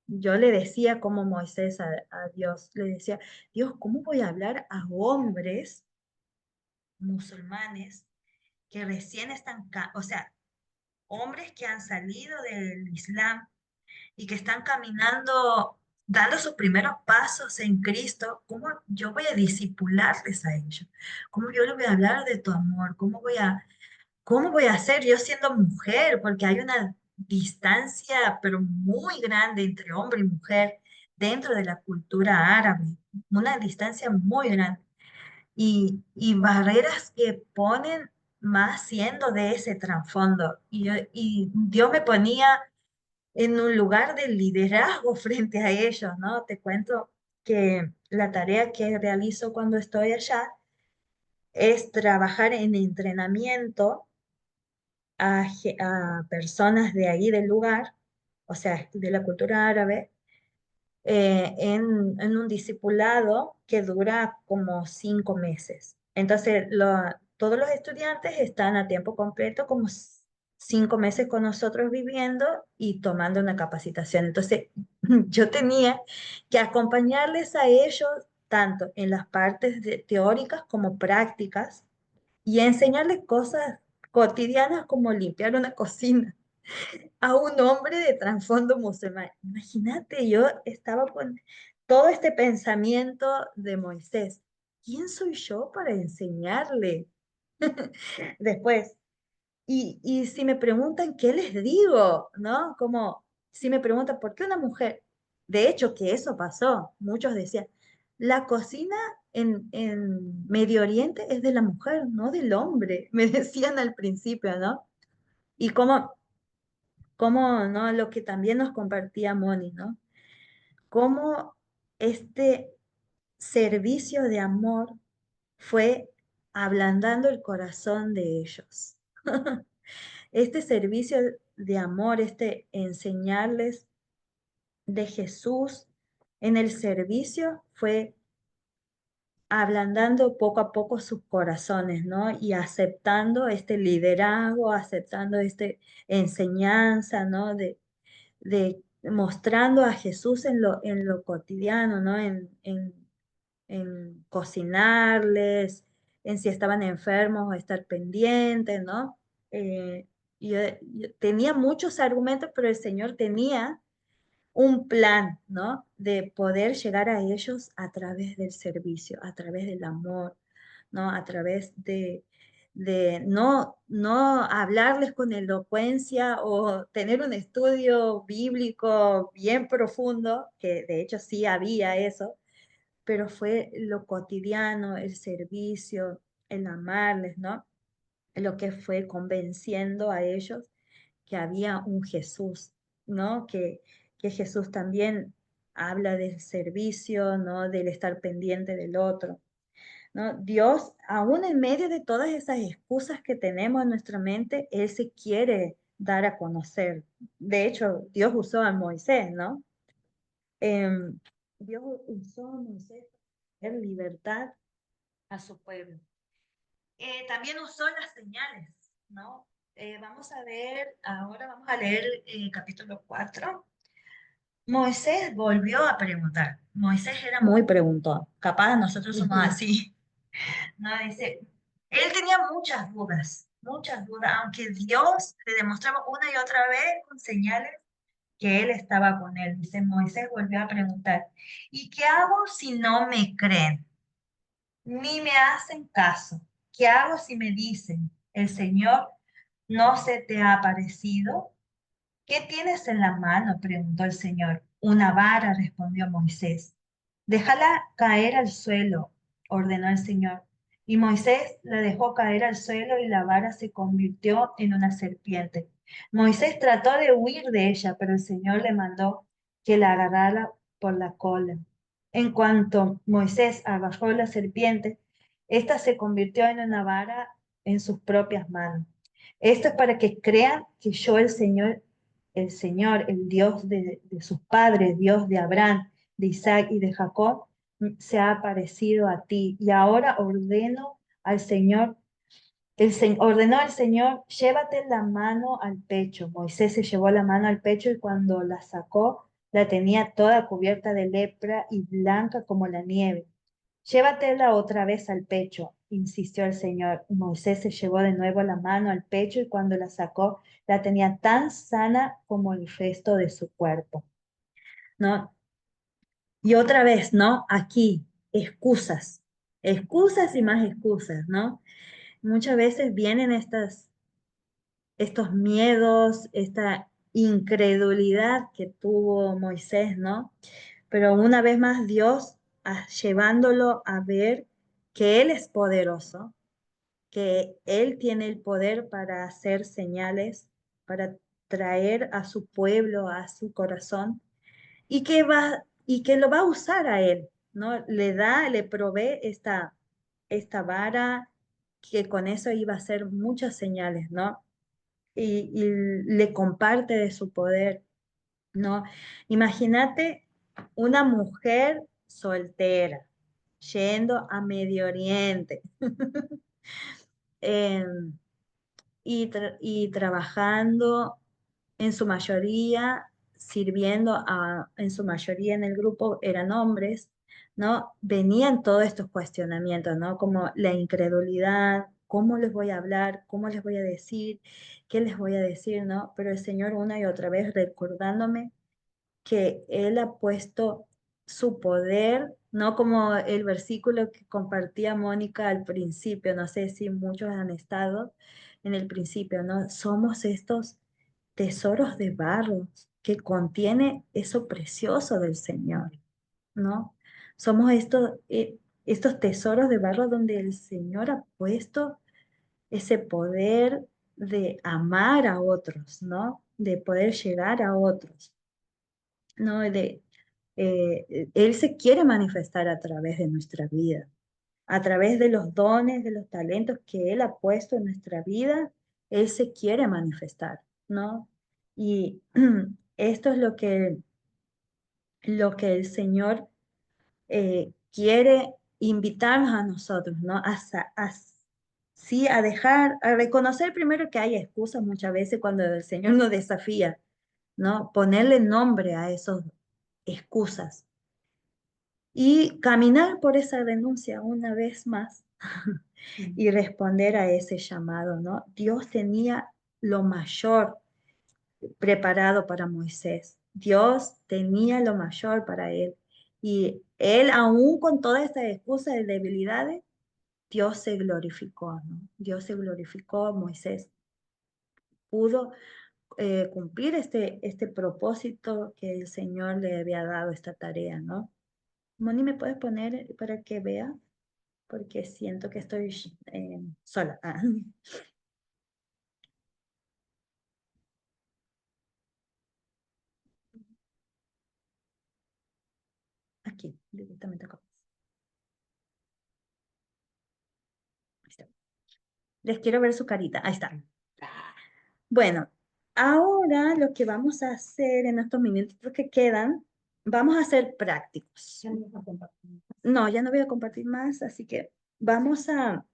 yo le decía como Moisés a Dios, le decía, Dios, ¿cómo voy a hablar a hombres musulmanes que recién están, o sea, hombres que han salido del Islam y que están caminando, dando sus primeros pasos en Cristo? ¿Cómo yo voy a discipularles a ellos? ¿Cómo yo les voy a hablar de tu amor? ¿Cómo voy a hacer yo siendo mujer? Porque hay una distancia, pero muy grande entre hombre y mujer dentro de la cultura árabe, una distancia muy grande. Y barreras que ponen más siendo de ese trasfondo. Y Dios me ponía en un lugar de liderazgo frente a ellos, ¿no? Te cuento que la tarea que realizo cuando estoy allá es trabajar en entrenamiento a personas de ahí del lugar, o sea, de la cultura árabe, en un discipulado que dura como 5 meses. Entonces, todos los estudiantes están a tiempo completo, como 5 meses con nosotros viviendo y tomando una capacitación. Entonces, yo tenía que acompañarles a ellos tanto en las partes teóricas como prácticas y enseñarles cosas cotidianas como limpiar una cocina a un hombre de trasfondo musulmán. Imagínate, yo estaba con todo este pensamiento de Moisés. ¿Quién soy yo para enseñarle? Después, y si me preguntan, ¿qué les digo? ¿No? Como si me preguntan, ¿por qué una mujer? De hecho, que eso pasó. Muchos decían, la cocina en Medio Oriente es de la mujer, no del hombre. Me decían al principio, ¿no? Y como, ¿no? Lo que también nos compartía Moni, ¿no? Cómo este servicio de amor fue ablandando el corazón de ellos. Este servicio de amor, este enseñarles de Jesús en el servicio fue ablandando poco a poco sus corazones, ¿no? Y aceptando este liderazgo, aceptando esta enseñanza, ¿no? De mostrando a Jesús en lo cotidiano, ¿no? En cocinarles, en si estaban enfermos, estar pendientes, ¿no? Eh, yo tenía muchos argumentos, pero el Señor tenía un plan, ¿no? De poder llegar a ellos a través del servicio, a través del amor, ¿no? A través de no hablarles con elocuencia o tener un estudio bíblico bien profundo, que de hecho sí había eso, pero fue lo cotidiano, el servicio, el amarles, ¿no? Lo que fue convenciendo a ellos que había un Jesús, ¿no? Que Jesús también habla del servicio, ¿no? Del estar pendiente del otro, ¿no? Dios, aún en medio de todas esas excusas que tenemos en nuestra mente, Él se quiere dar a conocer. De hecho, Dios usó a Moisés, ¿no? Em, Dios usó a Moisés para dar libertad a su pueblo. También usó las señales, ¿no? Vamos a ver, ahora vamos a leer capítulo 4. Moisés volvió a preguntar. Moisés era muy preguntón. Capaz nosotros somos así. ¿No? Dice, él tenía muchas dudas, aunque Dios le demostraba una y otra vez con señales que él estaba con él. Dice, Moisés volvió a preguntar, ¿y qué hago si no me creen? Ni me hacen caso. ¿Qué hago si me dicen, el Señor no se te ha aparecido? ¿Qué tienes en la mano? Preguntó el Señor. Una vara, respondió Moisés. Déjala caer al suelo, ordenó el Señor. Y Moisés la dejó caer al suelo y la vara se convirtió en una serpiente. Moisés trató de huir de ella, pero el Señor le mandó que la agarrara por la cola. En cuanto Moisés agarró la serpiente, ésta se convirtió en una vara en sus propias manos. Esto es para que crean que yo, el Señor, el Dios de sus padres, Dios de Abraham, de Isaac y de Jacob, se ha aparecido a ti. Y ahora ordeno al Señor, ordenó al Señor, llévate la mano al pecho. Moisés se llevó la mano al pecho y cuando la sacó, la tenía toda cubierta de lepra y blanca como la nieve. Llévatela otra vez al pecho, insistió el Señor. Moisés se llevó de nuevo la mano al pecho y cuando la sacó, la tenía tan sana como el resto de su cuerpo, ¿no? Y otra vez, ¿no? Aquí, excusas y más excusas, ¿no? Muchas veces vienen estos miedos, esta incredulidad que tuvo Moisés, ¿no? Pero una vez más Dios llevándolo a ver que Él es poderoso, que Él tiene el poder para hacer señales, para traer a su pueblo, a su corazón, y que lo va a usar a Él, ¿no? Le provee esta vara, que con eso iba a hacer muchas señales, ¿no? Y le comparte de su poder, ¿no? Imagínate una mujer soltera yendo a Medio Oriente em, y trabajando en su mayoría, sirviendo en su mayoría en el grupo eran hombres, ¿no? Venían todos estos cuestionamientos, ¿no? Como la incredulidad, ¿cómo les voy a hablar? ¿Cómo les voy a decir? ¿Qué les voy a decir? ¿No? Pero el Señor una y otra vez recordándome que Él ha puesto su poder, no como el versículo que compartía Mónica al principio, no sé si muchos han estado en el principio, ¿no? Somos estos tesoros de barro que contiene eso precioso del Señor, ¿no? Somos estos tesoros de barro donde el Señor ha puesto ese poder de amar a otros, ¿no? De poder llegar a otros. ¿No? Él se quiere manifestar a través de nuestra vida, a través de los dones, de los talentos que Él ha puesto en nuestra vida, Él se quiere manifestar, ¿no? Y esto es lo que el Señor quiere invitarnos a nosotros, ¿no? Sí, a reconocer primero que hay excusas muchas veces cuando el Señor nos desafía, ¿no? Ponerle nombre a esas excusas y caminar por esa renuncia una vez más y responder a ese llamado, ¿no? Dios tenía lo mayor preparado para Moisés. Dios tenía lo mayor para él. Y él, aún con todas estas excusas y debilidades, Dios se glorificó, ¿no? Dios se glorificó, Moisés pudo cumplir este propósito que el Señor le había dado, esta tarea, ¿no? Moni, ¿me puedes poner para que vea? Porque siento que estoy sola. Ah, aquí, directamente acá. Ahí está. Les quiero ver su carita. Ahí está. Bueno, ahora lo que vamos a hacer en estos minutos que quedan, vamos a ser prácticos. No, ya no voy a compartir más, así que vamos a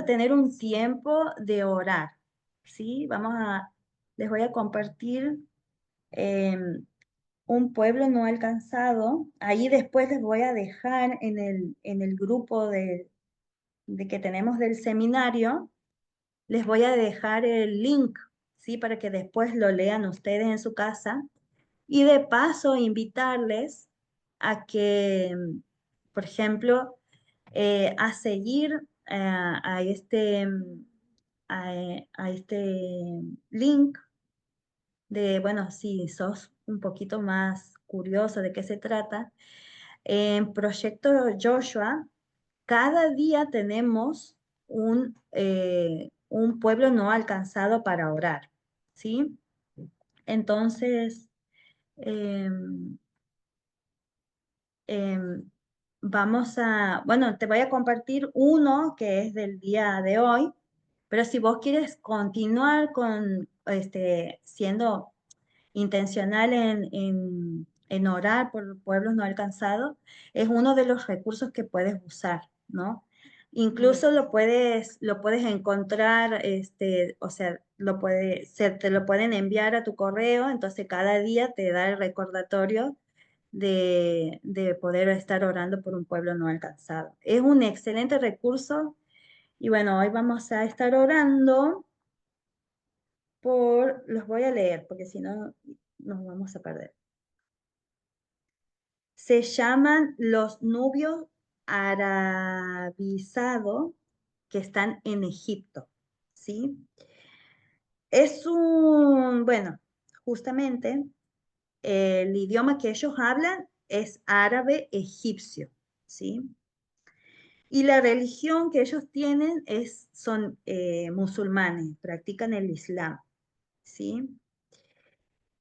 tener un tiempo de orar, ¿sí? Les voy a compartir un pueblo no alcanzado. Ahí después les voy a dejar en el grupo de que tenemos del seminario, les voy a dejar el link, ¿sí? Para que después lo lean ustedes en su casa. Y de paso, invitarles a que, por ejemplo, a seguir a este link bueno, si sos un poquito más curioso de qué se trata, en Proyecto Joshua, cada día tenemos un pueblo no alcanzado para orar, ¿sí? Entonces, em, em, bueno, te voy a compartir uno que es del día de hoy, pero si vos quieres continuar siendo intencional en orar por pueblos no alcanzados, es uno de los recursos que puedes usar, ¿no? Incluso lo puedes encontrar, o sea, te lo pueden enviar a tu correo, entonces cada día te da el recordatorio de poder estar orando por un pueblo no alcanzado. Es un excelente recurso y bueno, hoy vamos a estar orando los voy a leer porque si no nos vamos a perder. Se llaman los nubios arabizados que están en Egipto, ¿sí? Bueno, justamente el idioma que ellos hablan es árabe egipcio, ¿sí? Y la religión que ellos tienen son musulmanes, practican el Islam, ¿sí?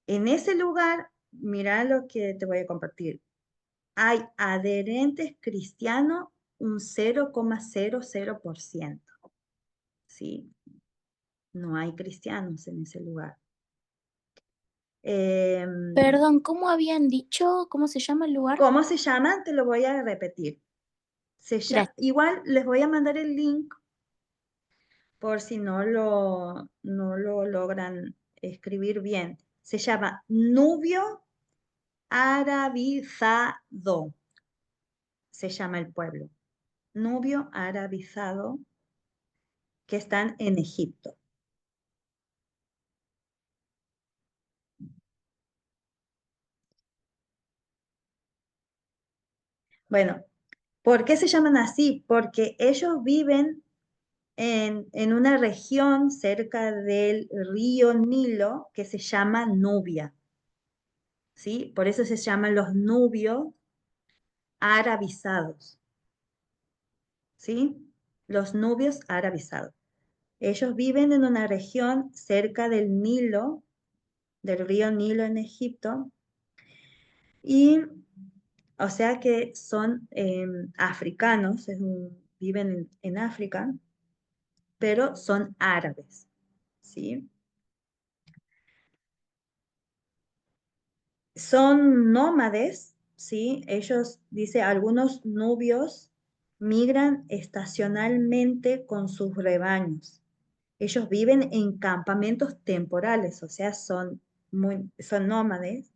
En ese lugar, mira lo que te voy a compartir. Hay adherentes cristianos un 0,00%, ¿sí? No hay cristianos en ese lugar. Perdón, ¿cómo habían dicho? ¿Cómo se llama el lugar? ¿Cómo se llama? Te lo voy a repetir. Gracias. Igual les voy a mandar el link por si no lo logran escribir bien. Se llama Nubio Arabizado. Se llama el pueblo. Nubio Arabizado, que están en Egipto. Bueno, ¿por qué se llaman así? Porque ellos viven en una región cerca del río Nilo que se llama Nubia, ¿sí? Por eso se llaman los nubios arabizados, ¿sí? Los nubios arabizados. Ellos viven en una región cerca del Nilo, del río Nilo en Egipto, y o sea que son africanos, viven en África, pero son árabes, ¿sí? Son nómades, ¿sí? Ellos, dice, algunos nubios migran estacionalmente con sus rebaños. Ellos viven en campamentos temporales, o sea, son nómades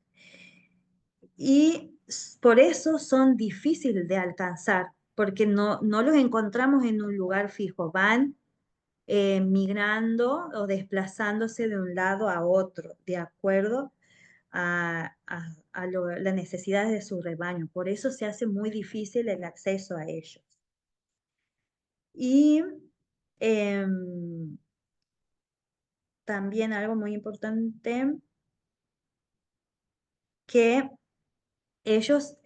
y por eso son difíciles de alcanzar, porque no los encontramos en un lugar fijo, van migrando o desplazándose de un lado a otro, de acuerdo a las necesidades de su rebaño. Por eso se hace muy difícil el acceso a ellos. Y también algo muy importante, que ellos,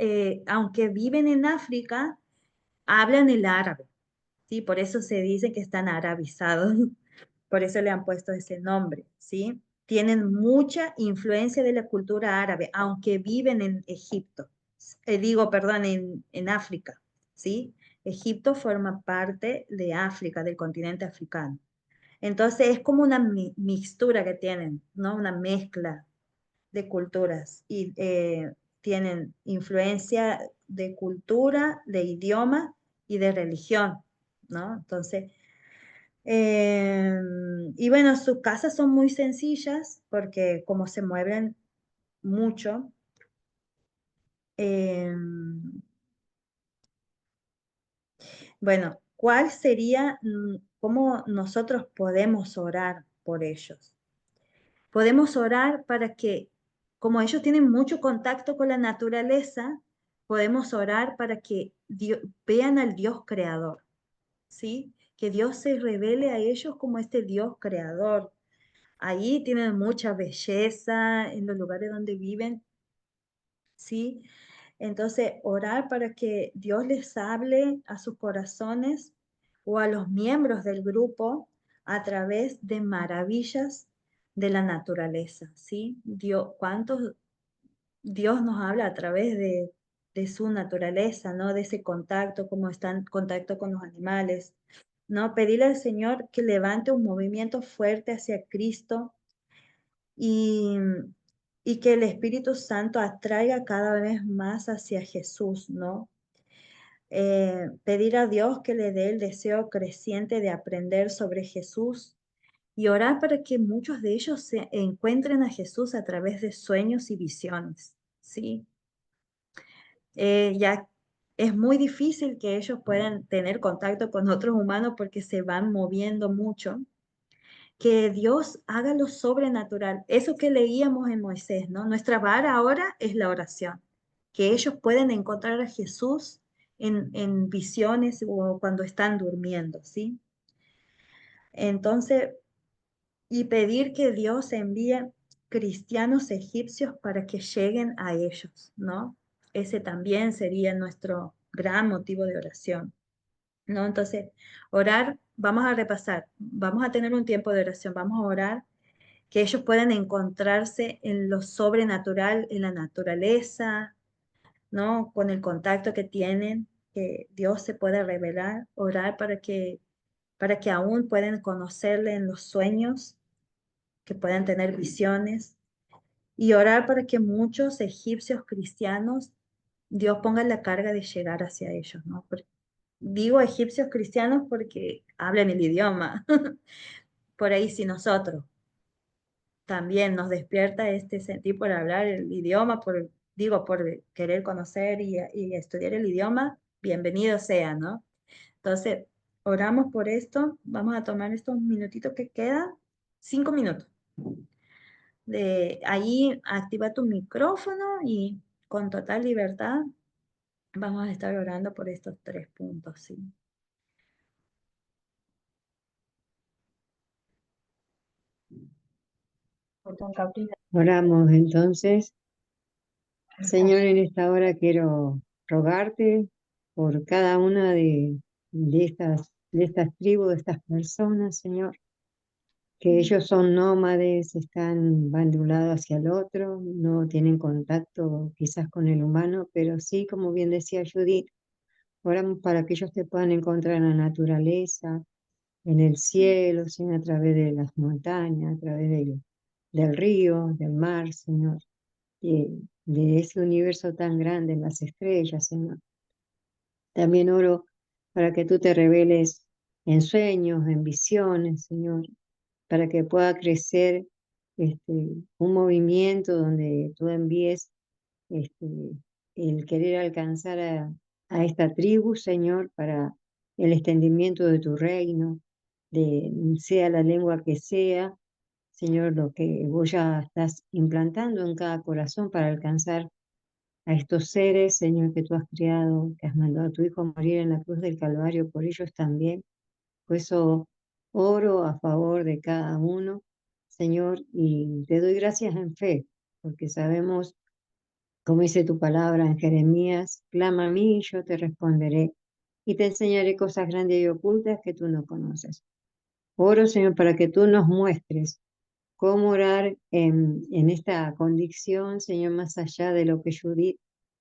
aunque viven en África, hablan el árabe, ¿sí? Por eso se dice que están arabizados, por eso le han puesto ese nombre, ¿sí? Tienen mucha influencia de la cultura árabe, aunque viven en Egipto, perdón, en África, ¿sí? Egipto forma parte de África, del continente africano. Entonces es como una mixtura que tienen, ¿no? Una mezcla de culturas y tienen influencia de cultura, de idioma y de religión, ¿no? Entonces, Y bueno, sus casas son muy sencillas porque como se mueven mucho, bueno, ¿cuál sería, cómo nosotros podemos orar por ellos? Podemos orar para que, como ellos tienen mucho contacto con la naturaleza, podemos orar para que vean al Dios creador, ¿sí? Que Dios se revele a ellos como este Dios creador. Ahí tienen mucha belleza en los lugares donde viven, ¿sí? Entonces, orar para que Dios les hable a sus corazones o a los miembros del grupo a través de maravillas de la naturaleza, ¿sí? ¿Cuántos Dios nos habla a través de su naturaleza, ¿no? De ese contacto, cómo está en contacto con los animales, ¿no? Pedirle al Señor que levante un movimiento fuerte hacia Cristo y, y que el Espíritu Santo atraiga cada vez más hacia Jesús, ¿no? Pedir a Dios que le dé el deseo creciente de aprender sobre Jesús y orar para que muchos de ellos se encuentren a Jesús a través de sueños y visiones, ¿sí? Ya es muy difícil que ellos puedan tener contacto con otros humanos porque se van moviendo mucho. Que Dios haga lo sobrenatural. Eso que leíamos en Moisés, ¿no? Nuestra vara ahora es la oración. Que ellos pueden encontrar a Jesús en visiones o cuando están durmiendo, ¿sí? Entonces, y pedir que Dios envíe cristianos egipcios para que lleguen a ellos, ¿no? Ese también sería nuestro gran motivo de oración, ¿no? Entonces, orar, vamos a repasar, vamos a tener un tiempo de oración, vamos a orar que ellos puedan encontrarse en lo sobrenatural, en la naturaleza, ¿no? Con el contacto que tienen, que Dios se pueda revelar, orar para que aún puedan conocerle en los sueños, que puedan tener visiones, y orar para que muchos egipcios cristianos, Dios ponga la carga de llegar hacia ellos, ¿no? Digo egipcios cristianos porque hablan el idioma, por ahí si nosotros también nos despierta este sentir por hablar el idioma, por querer conocer y estudiar el idioma, bienvenido sea, ¿no? Entonces, oramos por esto, vamos a tomar estos minutitos que quedan, 5 minutos. Ahí activa tu micrófono y con total libertad vamos a estar orando por estos 3 puntos, ¿sí? Oramos entonces. Señor, en esta hora quiero rogarte por cada una de estas tribus, de estas personas, Señor, que ellos son nómades, van de un lado hacia el otro, no tienen contacto quizás con el humano, pero sí, como bien decía Judith, oramos para que ellos te puedan encontrar en la naturaleza, en el cielo, Señor, a través de las montañas, a través del río, del mar, Señor, de ese universo tan grande, en las estrellas, Señor. También oro para que tú te reveles en sueños, en visiones, Señor, para que pueda crecer un movimiento donde tú envíes este, el querer alcanzar a esta tribu, Señor, para el extendimiento de tu reino, sea la lengua que sea, Señor, lo que vos ya estás implantando en cada corazón para alcanzar a estos seres, Señor, que tú has criado, que has mandado a tu Hijo a morir en la cruz del Calvario por ellos también. Por eso oro a favor de cada uno, Señor, y te doy gracias en fe, porque sabemos, como dice tu palabra en Jeremías, clama a mí y yo te responderé, y te enseñaré cosas grandes y ocultas que tú no conoces. Oro, Señor, para que tú nos muestres cómo orar en esta condición, Señor, más allá de lo que Judith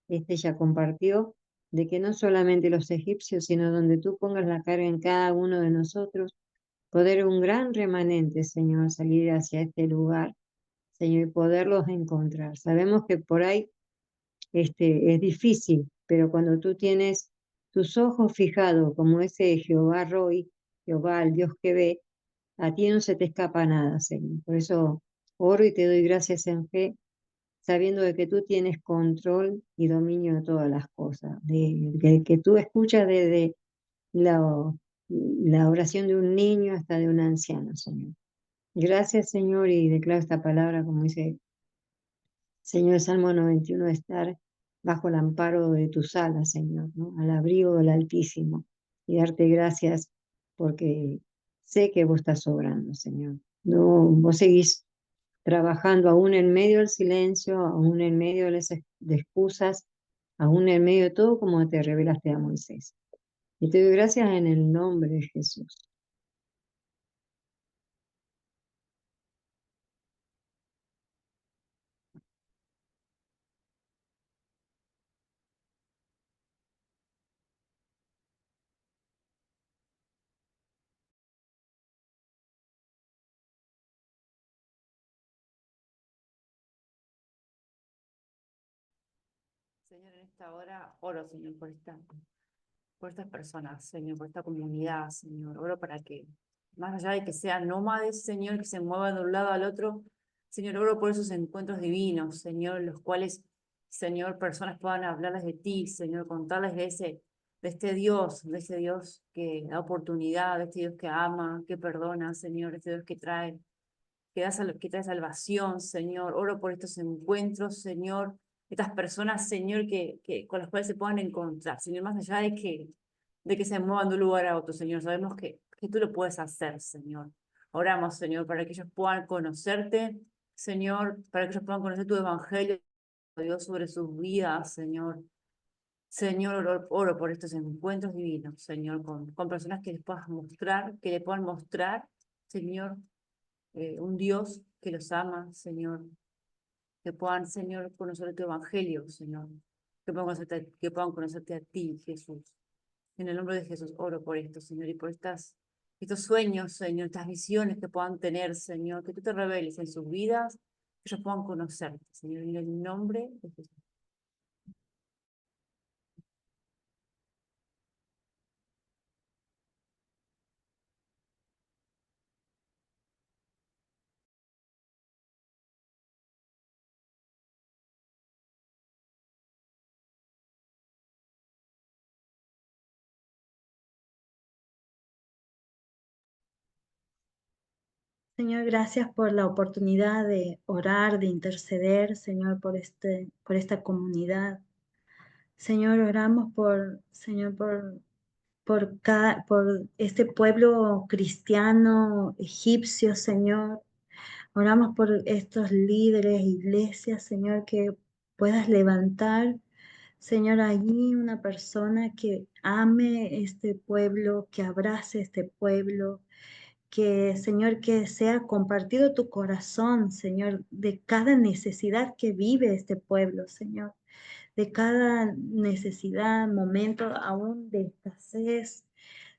ya compartió, de que no solamente los egipcios, sino donde tú pongas la carga en cada uno de nosotros, poder un gran remanente, Señor, salir hacia este lugar, Señor, y poderlos encontrar. Sabemos que por ahí es difícil, pero cuando tú tienes tus ojos fijados, como ese Jehová Roy, Jehová, el Dios que ve, A ti no se te escapa nada, Señor. Por eso oro y te doy gracias en fe, sabiendo de que tú tienes control y dominio de todas las cosas, que tú escuchas desde la, la oración de un niño hasta de un anciano, Señor. Gracias, Señor, y declaro esta palabra, como dice Señor, Salmo 91, de estar bajo el amparo de tus alas, Señor, ¿no? Al abrigo del Altísimo, y darte gracias porque sé que vos estás obrando, Señor. No, vos seguís trabajando aún en medio del silencio, aún en medio de excusas, aún en medio de todo, como te revelaste a Moisés. Y te doy gracias en el nombre de Jesús. Señor, en esta hora oro, Señor, por estas personas, Señor, por esta comunidad, Señor. Oro para que, más allá de que sean nómades, Señor, que se muevan de un lado al otro, Señor, oro por esos encuentros divinos, Señor, los cuales, Señor, personas puedan hablarles de ti, Señor, contarles de ese Dios que da oportunidad, de este Dios que ama, que perdona, Señor, este Dios que trae salvación, Señor. Oro por estos encuentros, Señor, estas personas, Señor, con las cuales se puedan encontrar, Señor, más allá de que se muevan de un lugar a otro, Señor. Sabemos que tú lo puedes hacer, Señor. Oramos, Señor, para que ellos puedan conocerte, Señor, para que ellos puedan conocer tu evangelio, Dios, sobre sus vidas, Señor. Señor, oro por estos encuentros divinos, Señor, con personas que le puedan mostrar, Señor, un Dios que los ama, Señor, que puedan, Señor, conocer tu evangelio, Señor, que puedan conocerte a ti, Jesús. En el nombre de Jesús oro por esto, Señor, y por estos sueños, Señor, estas visiones que puedan tener, Señor, que tú te reveles en sus vidas, que ellos puedan conocerte, Señor, en el nombre de Jesús. Señor, gracias por la oportunidad de orar, de interceder, Señor, por esta comunidad. Señor, oramos Señor, por este pueblo cristiano egipcio, Señor. Oramos por estos líderes, iglesias, Señor, que puedas levantar, Señor, allí una persona que ame este pueblo, que abrace este pueblo, que, Señor, que sea compartido tu corazón, Señor, de cada necesidad que vive este pueblo, Señor, de cada necesidad, momento aún de escasez.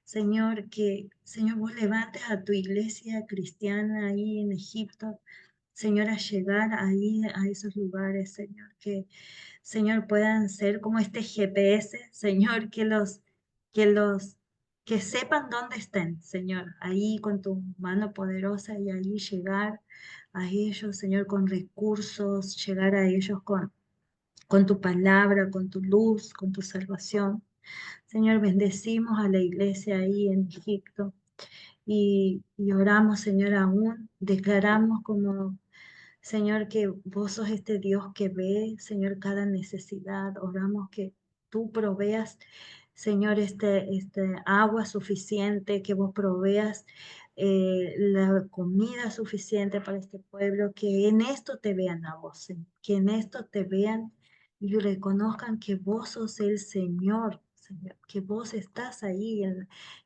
Señor, que, Señor, vos levantes a tu iglesia cristiana ahí en Egipto, Señor, a llegar ahí a esos lugares, Señor, que, Señor, puedan ser como este GPS, Señor, que los, que sepan dónde estén, Señor, ahí con tu mano poderosa y ahí llegar a ellos, Señor, con recursos, llegar a ellos con tu palabra, con tu luz, con tu salvación. Señor, bendecimos a la iglesia ahí en Egipto y oramos, Señor, aún, declaramos como Señor, que vos sos este Dios que ve, Señor, cada necesidad. Oramos que tú proveas, Señor, este agua suficiente, que vos proveas la comida suficiente para este pueblo, que en esto te vean a vos, Señor, que en esto te vean y reconozcan que vos sos el Señor, Señor, que vos estás ahí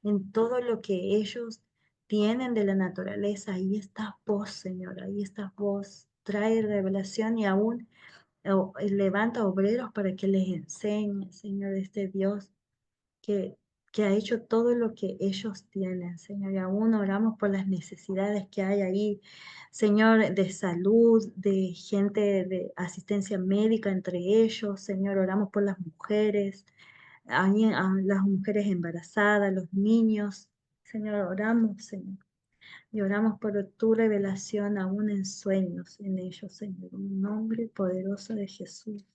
en todo lo que ellos tienen de la naturaleza, ahí estás vos, Señor, ahí estás vos. Trae revelación y aún levanta obreros para que les enseñe, Señor, este Dios que, que ha hecho todo lo que ellos tienen, Señor. Y aún oramos por las necesidades que hay ahí, Señor, de salud, de gente de asistencia médica entre ellos, Señor. Oramos por las mujeres, ahí, a las mujeres embarazadas, los niños, Señor, oramos, Señor. Y oramos por tu revelación aún en sueños en ellos, Señor, en el nombre poderoso de Jesús.